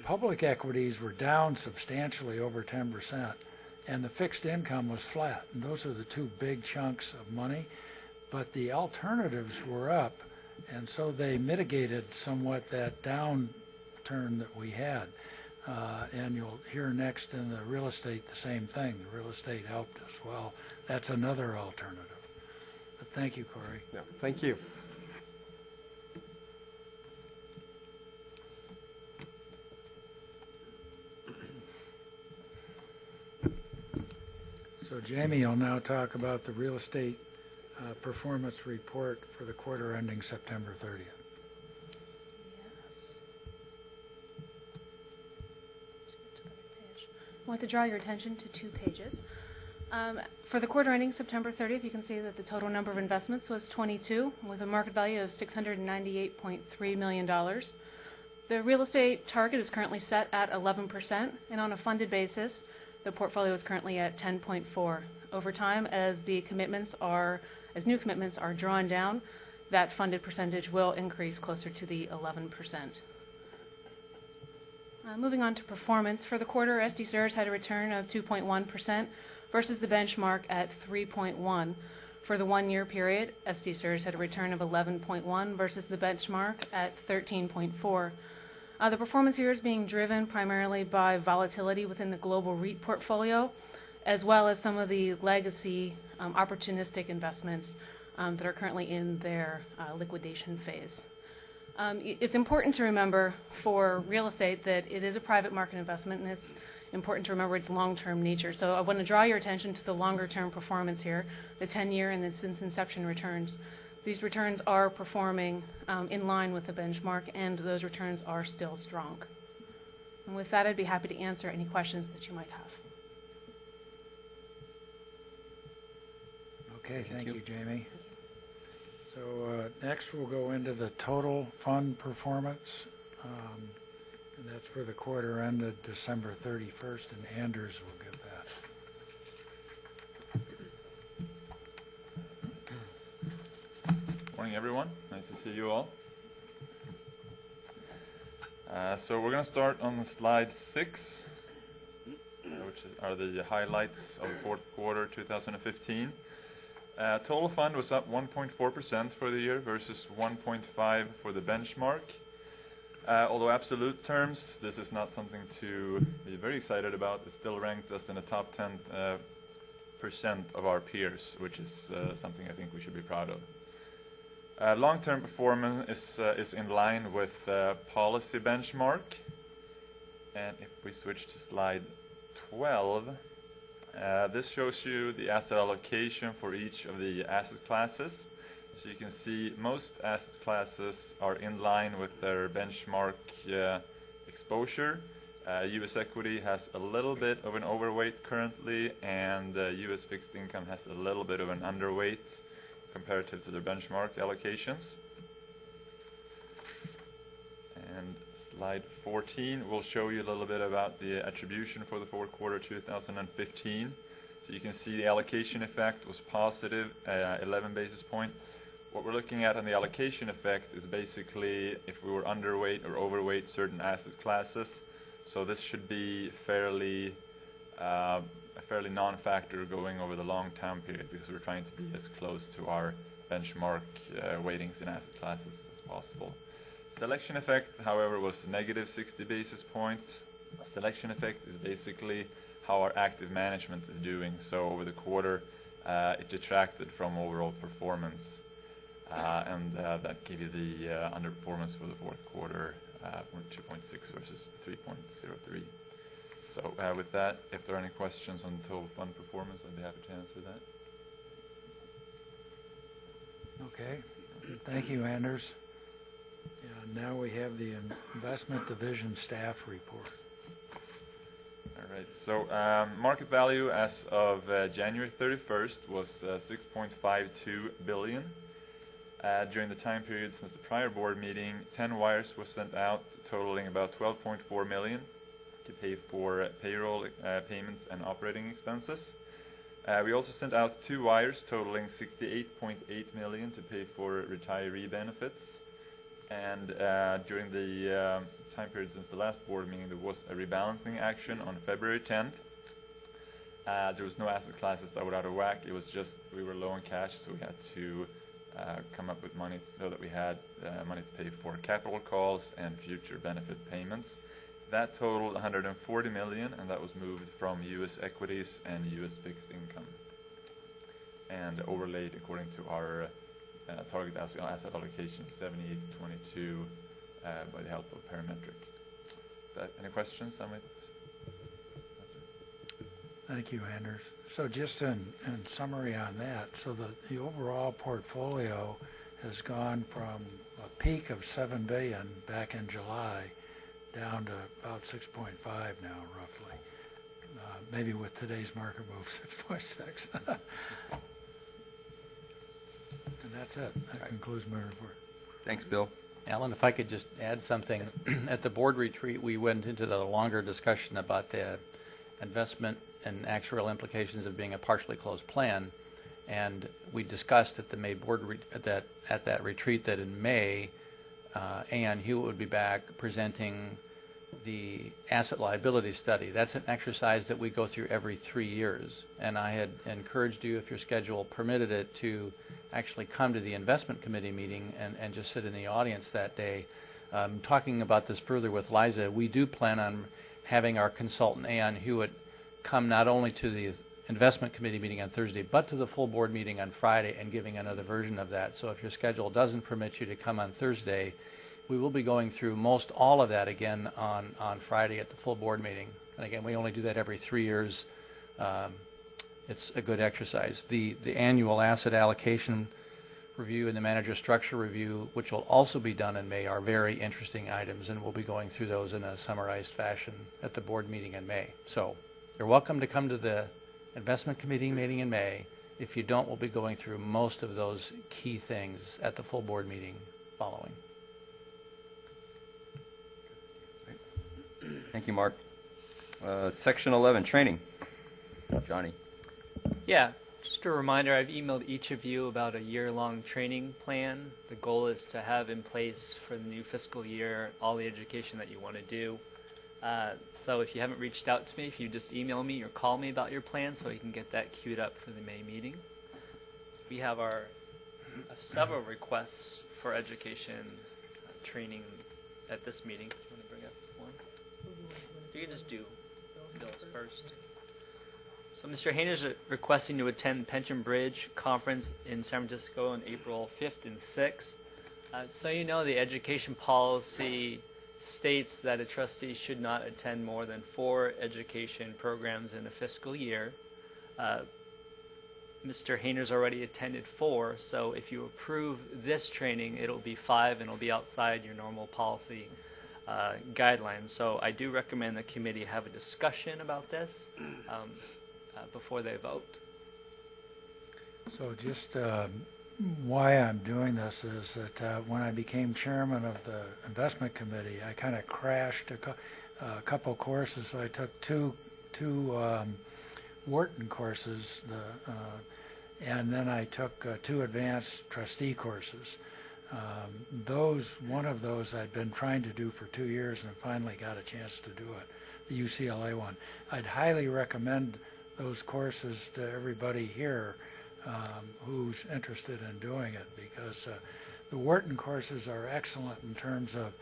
public equities were down substantially over 10%, and the fixed income was flat. And those are the 2 big chunks of money. But the alternatives were up, and so they mitigated somewhat that downturn that we had. And you'll hear next in the real estate the same thing. The real estate helped as well. That's another alternative. But thank you, Corey. Yeah, thank you. So Jamie will now talk about the real estate performance report for the quarter ending September 30th. Yes. Skip to the next page. I want to draw your attention to 2 pages. For the quarter ending September 30th, you can see that the total number of investments was 22, with a market value of $698.3 million. The real estate target is currently set at 11%, and on a funded basis, the portfolio is currently at 10.4. Over time, as new commitments are drawn down, that funded percentage will increase closer to the 11%. Moving on to performance. For the quarter, SDCERS had a return of 2.1% versus the benchmark at 3.1. For the 1-year period, SDCERS had a return of 11.1 versus the benchmark at 13.4. The performance here is being driven primarily by volatility within the global REIT portfolio, as well as some of the legacy opportunistic investments that are currently in their liquidation phase. It's important to remember for real estate that it is a private market investment, and it's important to remember its long-term nature. So I want to draw your attention to the longer-term performance here, the 10-year and the since inception returns. These returns are performing in line with the benchmark, and those returns are still strong. And with that, I'd be happy to answer any questions that you might have. Okay, thank you, Jamie. So next we'll go into the total fund performance, and that's for the quarter ended December 31st, and Anders will give that. Morning, everyone. Nice to see you all. So we're going to start on slide 6, which are the highlights of the fourth quarter 2015. Total fund was up 1.4% for the year versus 1.5% for the benchmark. Although absolute terms, this is not something to be very excited about. It's still ranked us in the top 10% of our peers, which is something I think we should be proud of. Long-term performance is in line with policy benchmark. And if we switch to slide 12, this shows you the asset allocation for each of the asset classes. So you can see most asset classes are in line with their benchmark exposure. U.S. equity has a little bit of an overweight currently, and U.S. fixed income has a little bit of an underweight comparative to their benchmark allocations. And slide 14 will show you a little bit about the attribution for the fourth quarter 2015. So you can see the allocation effect was positive, 11 basis points. What we're looking at on the allocation effect is basically if we were underweight or overweight certain asset classes. So this should be a fairly non-factor going over the long time period, because we're trying to be as close to our benchmark weightings in asset classes as possible. Selection effect, however, was negative 60 basis points. Selection effect is basically how our active management is doing. So over the quarter, it detracted from overall performance. And that gave you the underperformance for the fourth quarter, 2.6 versus 3.03. So with that, if there are any questions on total fund performance, I'd be happy to answer that. Okay, thank you, Anders. And now we have the investment division staff report. All right, so market value as of January 31st was 6.52 billion. During the time period since the prior board meeting, 10 wires were sent out totaling about 12.4 million to pay for payroll payments and operating expenses. We also sent out 2 wires totaling 68.8 million to pay for retiree benefits. And during the time period since the last board meeting, there was a rebalancing action on February 10th. There was no asset classes that were out of whack. It was just we were low on cash, so we had to come up with money so that we had money to pay for capital calls and future benefit payments. That totaled 140 million, and that was moved from U.S. equities and U.S. fixed income, and overlaid according to our target asset allocation of 78 to 22 by the help of Parametric. Any questions I might answer? Thank you, Anders. So just in summary on that, so the overall portfolio has gone from a peak of 7 billion back in July down to about 6.5 now, roughly. Maybe with today's market move, 6.6. And that's it. That concludes my report. Thanks, Bill. Alan, if I could just add something. At the board retreat, we went into the longer discussion about the investment and actuarial implications of being a partially closed plan, and we discussed at the May board at that retreat that in May, Ann Hewitt would be back presenting the asset liability study. That's an exercise that we go through every 3 years, and I had encouraged you, if your schedule permitted it, to actually come to the investment committee meeting and just sit in the audience that day. Talking about this further with Liza, we do plan on having our consultant Ann Hewitt come not only to the investment committee meeting on Thursday, but to the full board meeting on Friday and giving another version of that. So if your schedule doesn't permit you to come on Thursday, we will be going through most all of that again on Friday at the full board meeting. And again, we only do that every 3 years. It's a good exercise. The annual asset allocation review and the manager structure review, which will also be done in May, are very interesting items, and we'll be going through those in a summarized fashion at the board meeting in May. So you're welcome to come to the investment committee meeting in May. If you don't, we'll be going through most of those key things at the full board meeting following. Thank you, Mark. Section 11, training. Johnny. Yeah, just a reminder, I've emailed each of you about a year-long training plan. The goal is to have in place for the new fiscal year all the education that you want to do. So if you haven't reached out to me, if you just email me or call me about your plan so we can get that queued up for the May meeting. We have our several requests for education training at this meeting. Do you want to bring up one? You can just do Bill's first. So Mr. Hayner is requesting to attend Pension Bridge Conference in San Francisco on April 5th and 6th. So you know, the education policy states that a trustee should not attend more than 4 education programs in a fiscal year. Mr. Hayner's already attended 4, so if you approve this training, it'll be 5 and it'll be outside your normal policy guidelines. So I do recommend the committee have a discussion about this before they vote. So just why I'm doing this is that when I became chairman of the investment committee, I kind of crashed a couple courses. I took two Wharton courses, and then I took 2 advanced trustee courses. One of those I'd been trying to do for 2 years and finally got a chance to do it, the UCLA one. I'd highly recommend those courses to everybody here who's interested in doing it, because the Wharton courses are excellent in terms of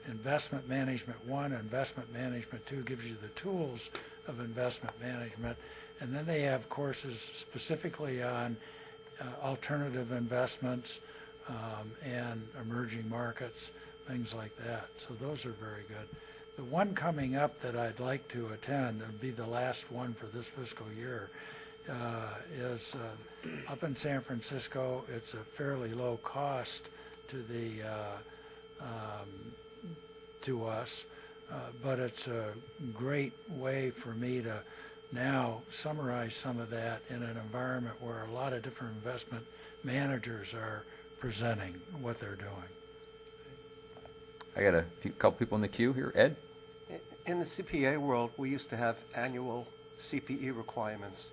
investment management 1, investment management 2 gives you the tools of investment management, and then they have courses specifically on alternative investments and emerging markets, things like that. So those are very good. The one coming up that I'd like to attend, and be the last one for this fiscal year, is up in San Francisco. It's a fairly low cost to us, but it's a great way for me to now summarize some of that in an environment where a lot of different investment managers are presenting what they're doing. I got a couple people in the queue here. Ed? In the CPA world, we used to have annual CPE requirements,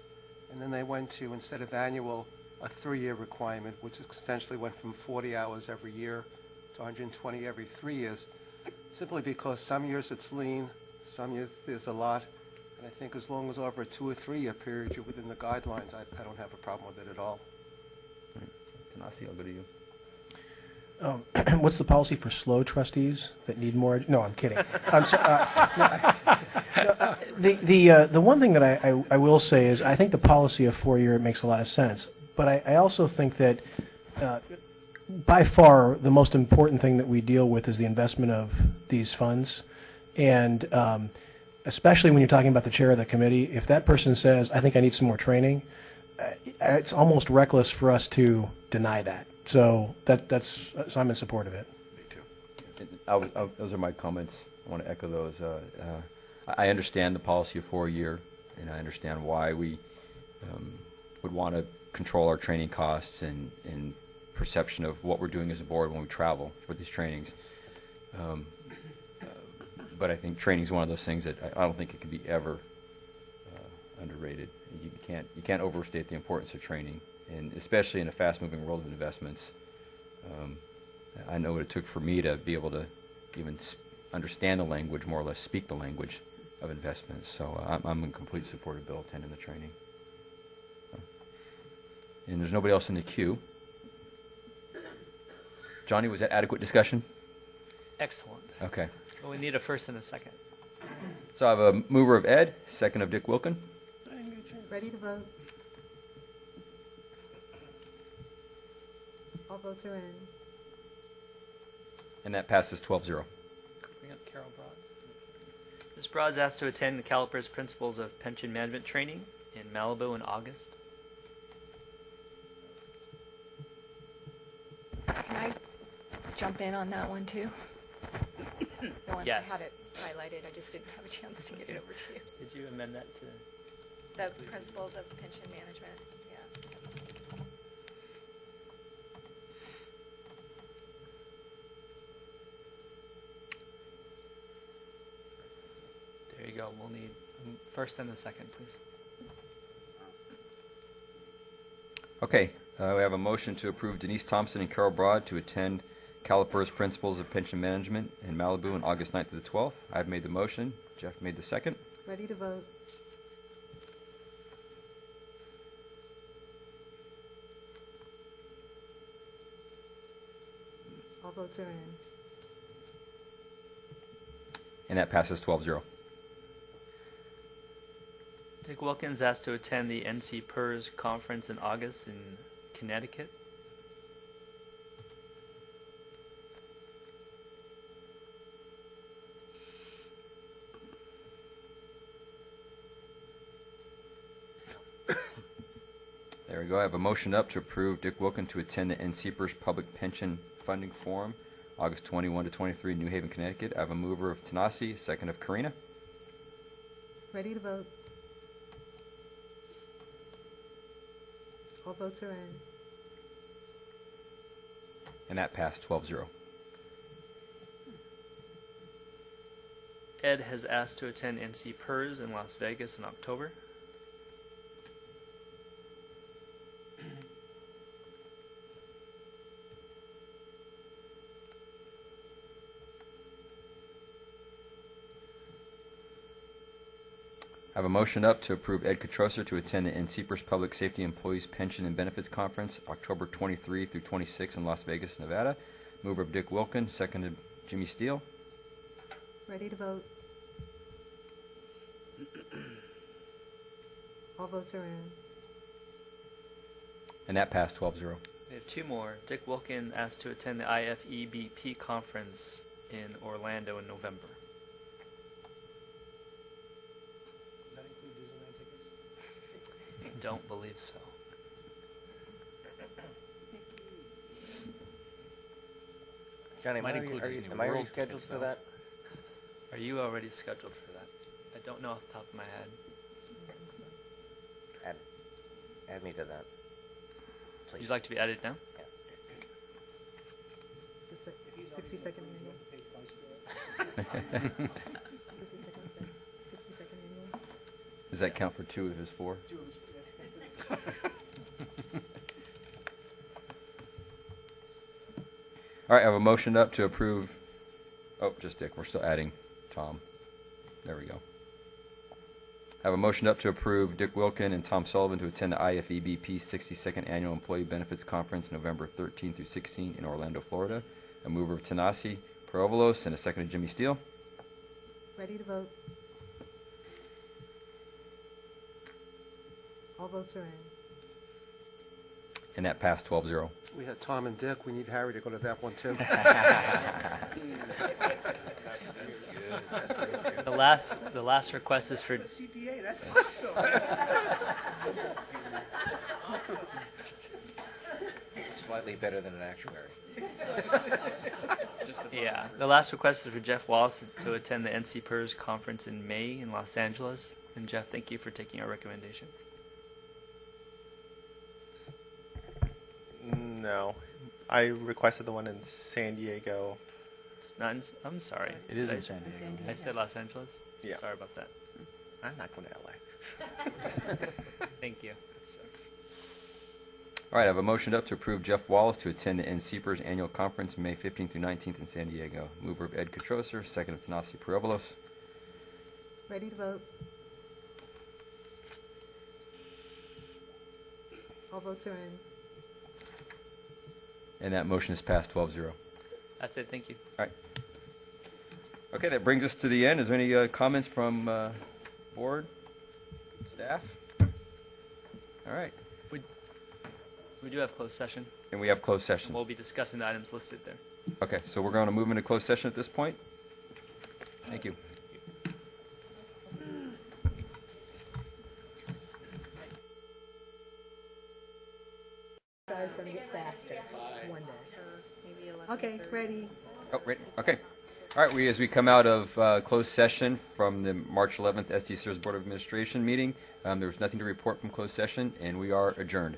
and then they went to, instead of annual, a 3-year requirement, which essentially went from 40 hours every year to 120 every 3 years, simply because some years it's lean, some years there's a lot, and I think as long as over a 2 or 3 year period you're within the guidelines, I don't have a problem with it at all. Tanasi, I'll go to you. What's the policy for slow trustees that need more? No, I'm kidding. I'm the one thing that I will say is I think the policy of 4-year makes a lot of sense, but I also think that by far the most important thing that we deal with is the investment of these funds, and especially when you're talking about the chair of the committee, if that person says, I think I need some more training, it's almost reckless for us to deny that. So so I'm in support of it. Me too. Those are my comments. I want to echo those. I understand the policy of 4-year, and I understand why we would want to control our training costs and perception of what we're doing as a board when we travel for these trainings. But I think training is one of those things that I don't think it can be ever underrated. You can't overstate the importance of training, and especially in a fast-moving world of investments. I know what it took for me to be able to even understand the language, more or less speak the language of investments. So I'm in complete support of Bill attending the training. And there's nobody else in the queue. Johnny, was that adequate discussion? Excellent. Okay. Well, we need a first and a second. So I have a mover of Ed, second of Dick Wilkin. Ready to vote? All votes are in. And that passes 12-0. Bring up Carol Broads. Ms. Broads asked to attend the Calipers Principles of Pension Management training in Malibu in August. jump in on that one too? The one, Yes. I had it highlighted, I just didn't have a chance to get it over to you. Did you amend that to? The principles of pension management, yeah. There you go. We'll need first and a second, please. Okay, we have a motion to approve Denise Thompson and Carol Broad to attend Calipers Principles of Pension Management in Malibu on August 9th to the 12th. I've made the motion. Jeff made the second. Ready to vote? All votes are in. And that passes 12-0. Dick Wilkins asked to attend the SDCERS conference in August in Connecticut. There we go. I have a motion up to approve Dick Wilkins to attend the SDCERS Public Pension Funding Forum, August 21 to 23, New Haven, Connecticut. I have a mover of Tanasi, second of Karina. Ready to vote? All votes are in. And that passed 12-0. Ed has asked to attend SDCERS in Las Vegas in October. I have a motion up to approve Ed Katroser to attend the SDCERS Public Safety Employees Pension and Benefits Conference, October 23 through 26 in Las Vegas, Nevada. Mover of Dick Wilkins, seconded Jimmy Steele. Ready to vote? All votes are in. And that passed 12-0. We have two more. Dick Wilkins asked to attend the IFEBP conference in Orlando in November. Does that include Disneyland tickets? Don't believe so. Johnny, Might am include Disney I already World scheduled tickets, for though. that? Are you already scheduled for that? I don't know off the top of my head. Add me to that, please. Would you like to be added now? Yeah. It's the 60-second annual. 60-second annual. Does that count for two of his four? All right, I have a motion up to approve. Oh, just Dick. We're still adding Tom. There we go. I have a motion up to approve Dick Wilkin and Tom Sullivan to attend the IFEBP 62nd Annual Employee Benefits Conference, November 13 through 16 in Orlando, Florida. A mover of Tanasi Perovolos and a second of Jimmy Steele. Ready to vote? All votes are in. And that passed 12-0. We had Tom and Dick. We need Harry to go to that one, too. The last request is for CPA, that's awesome. Slightly better than an actuary. yeah. The last request is for Jeff Wallace to attend the SDCERS conference in May in Los Angeles. And Jeff, thank you for taking our recommendations. No. I requested the one in San Diego. It's not in, I'm sorry. It is Did in San Diego. I said Los Angeles? Yeah. Sorry about that. I'm not going to LA. Thank you. All right, I have a motion up to approve Jeff Wallace to attend the SDCERS Annual Conference May 15th through 19th in San Diego. Mover of Ed Katroser, second of Tanasi Perovolos. Ready to vote? All votes are in. And that motion is passed 12-0. That's it. Thank you. All right. Okay, that brings us to the end. Is there any comments from board, staff? All right. We do have closed session. And we have closed session. We'll be discussing the items listed there. Okay, so we're going to move into closed session at this point. Thank you. It's going to get faster one day. Maybe 11. Okay, ready. Oh, ready? Okay. All right, as we come out of closed session from the March 11th SDCERS Board of Administration meeting, there was nothing to report from closed session, and we are adjourned.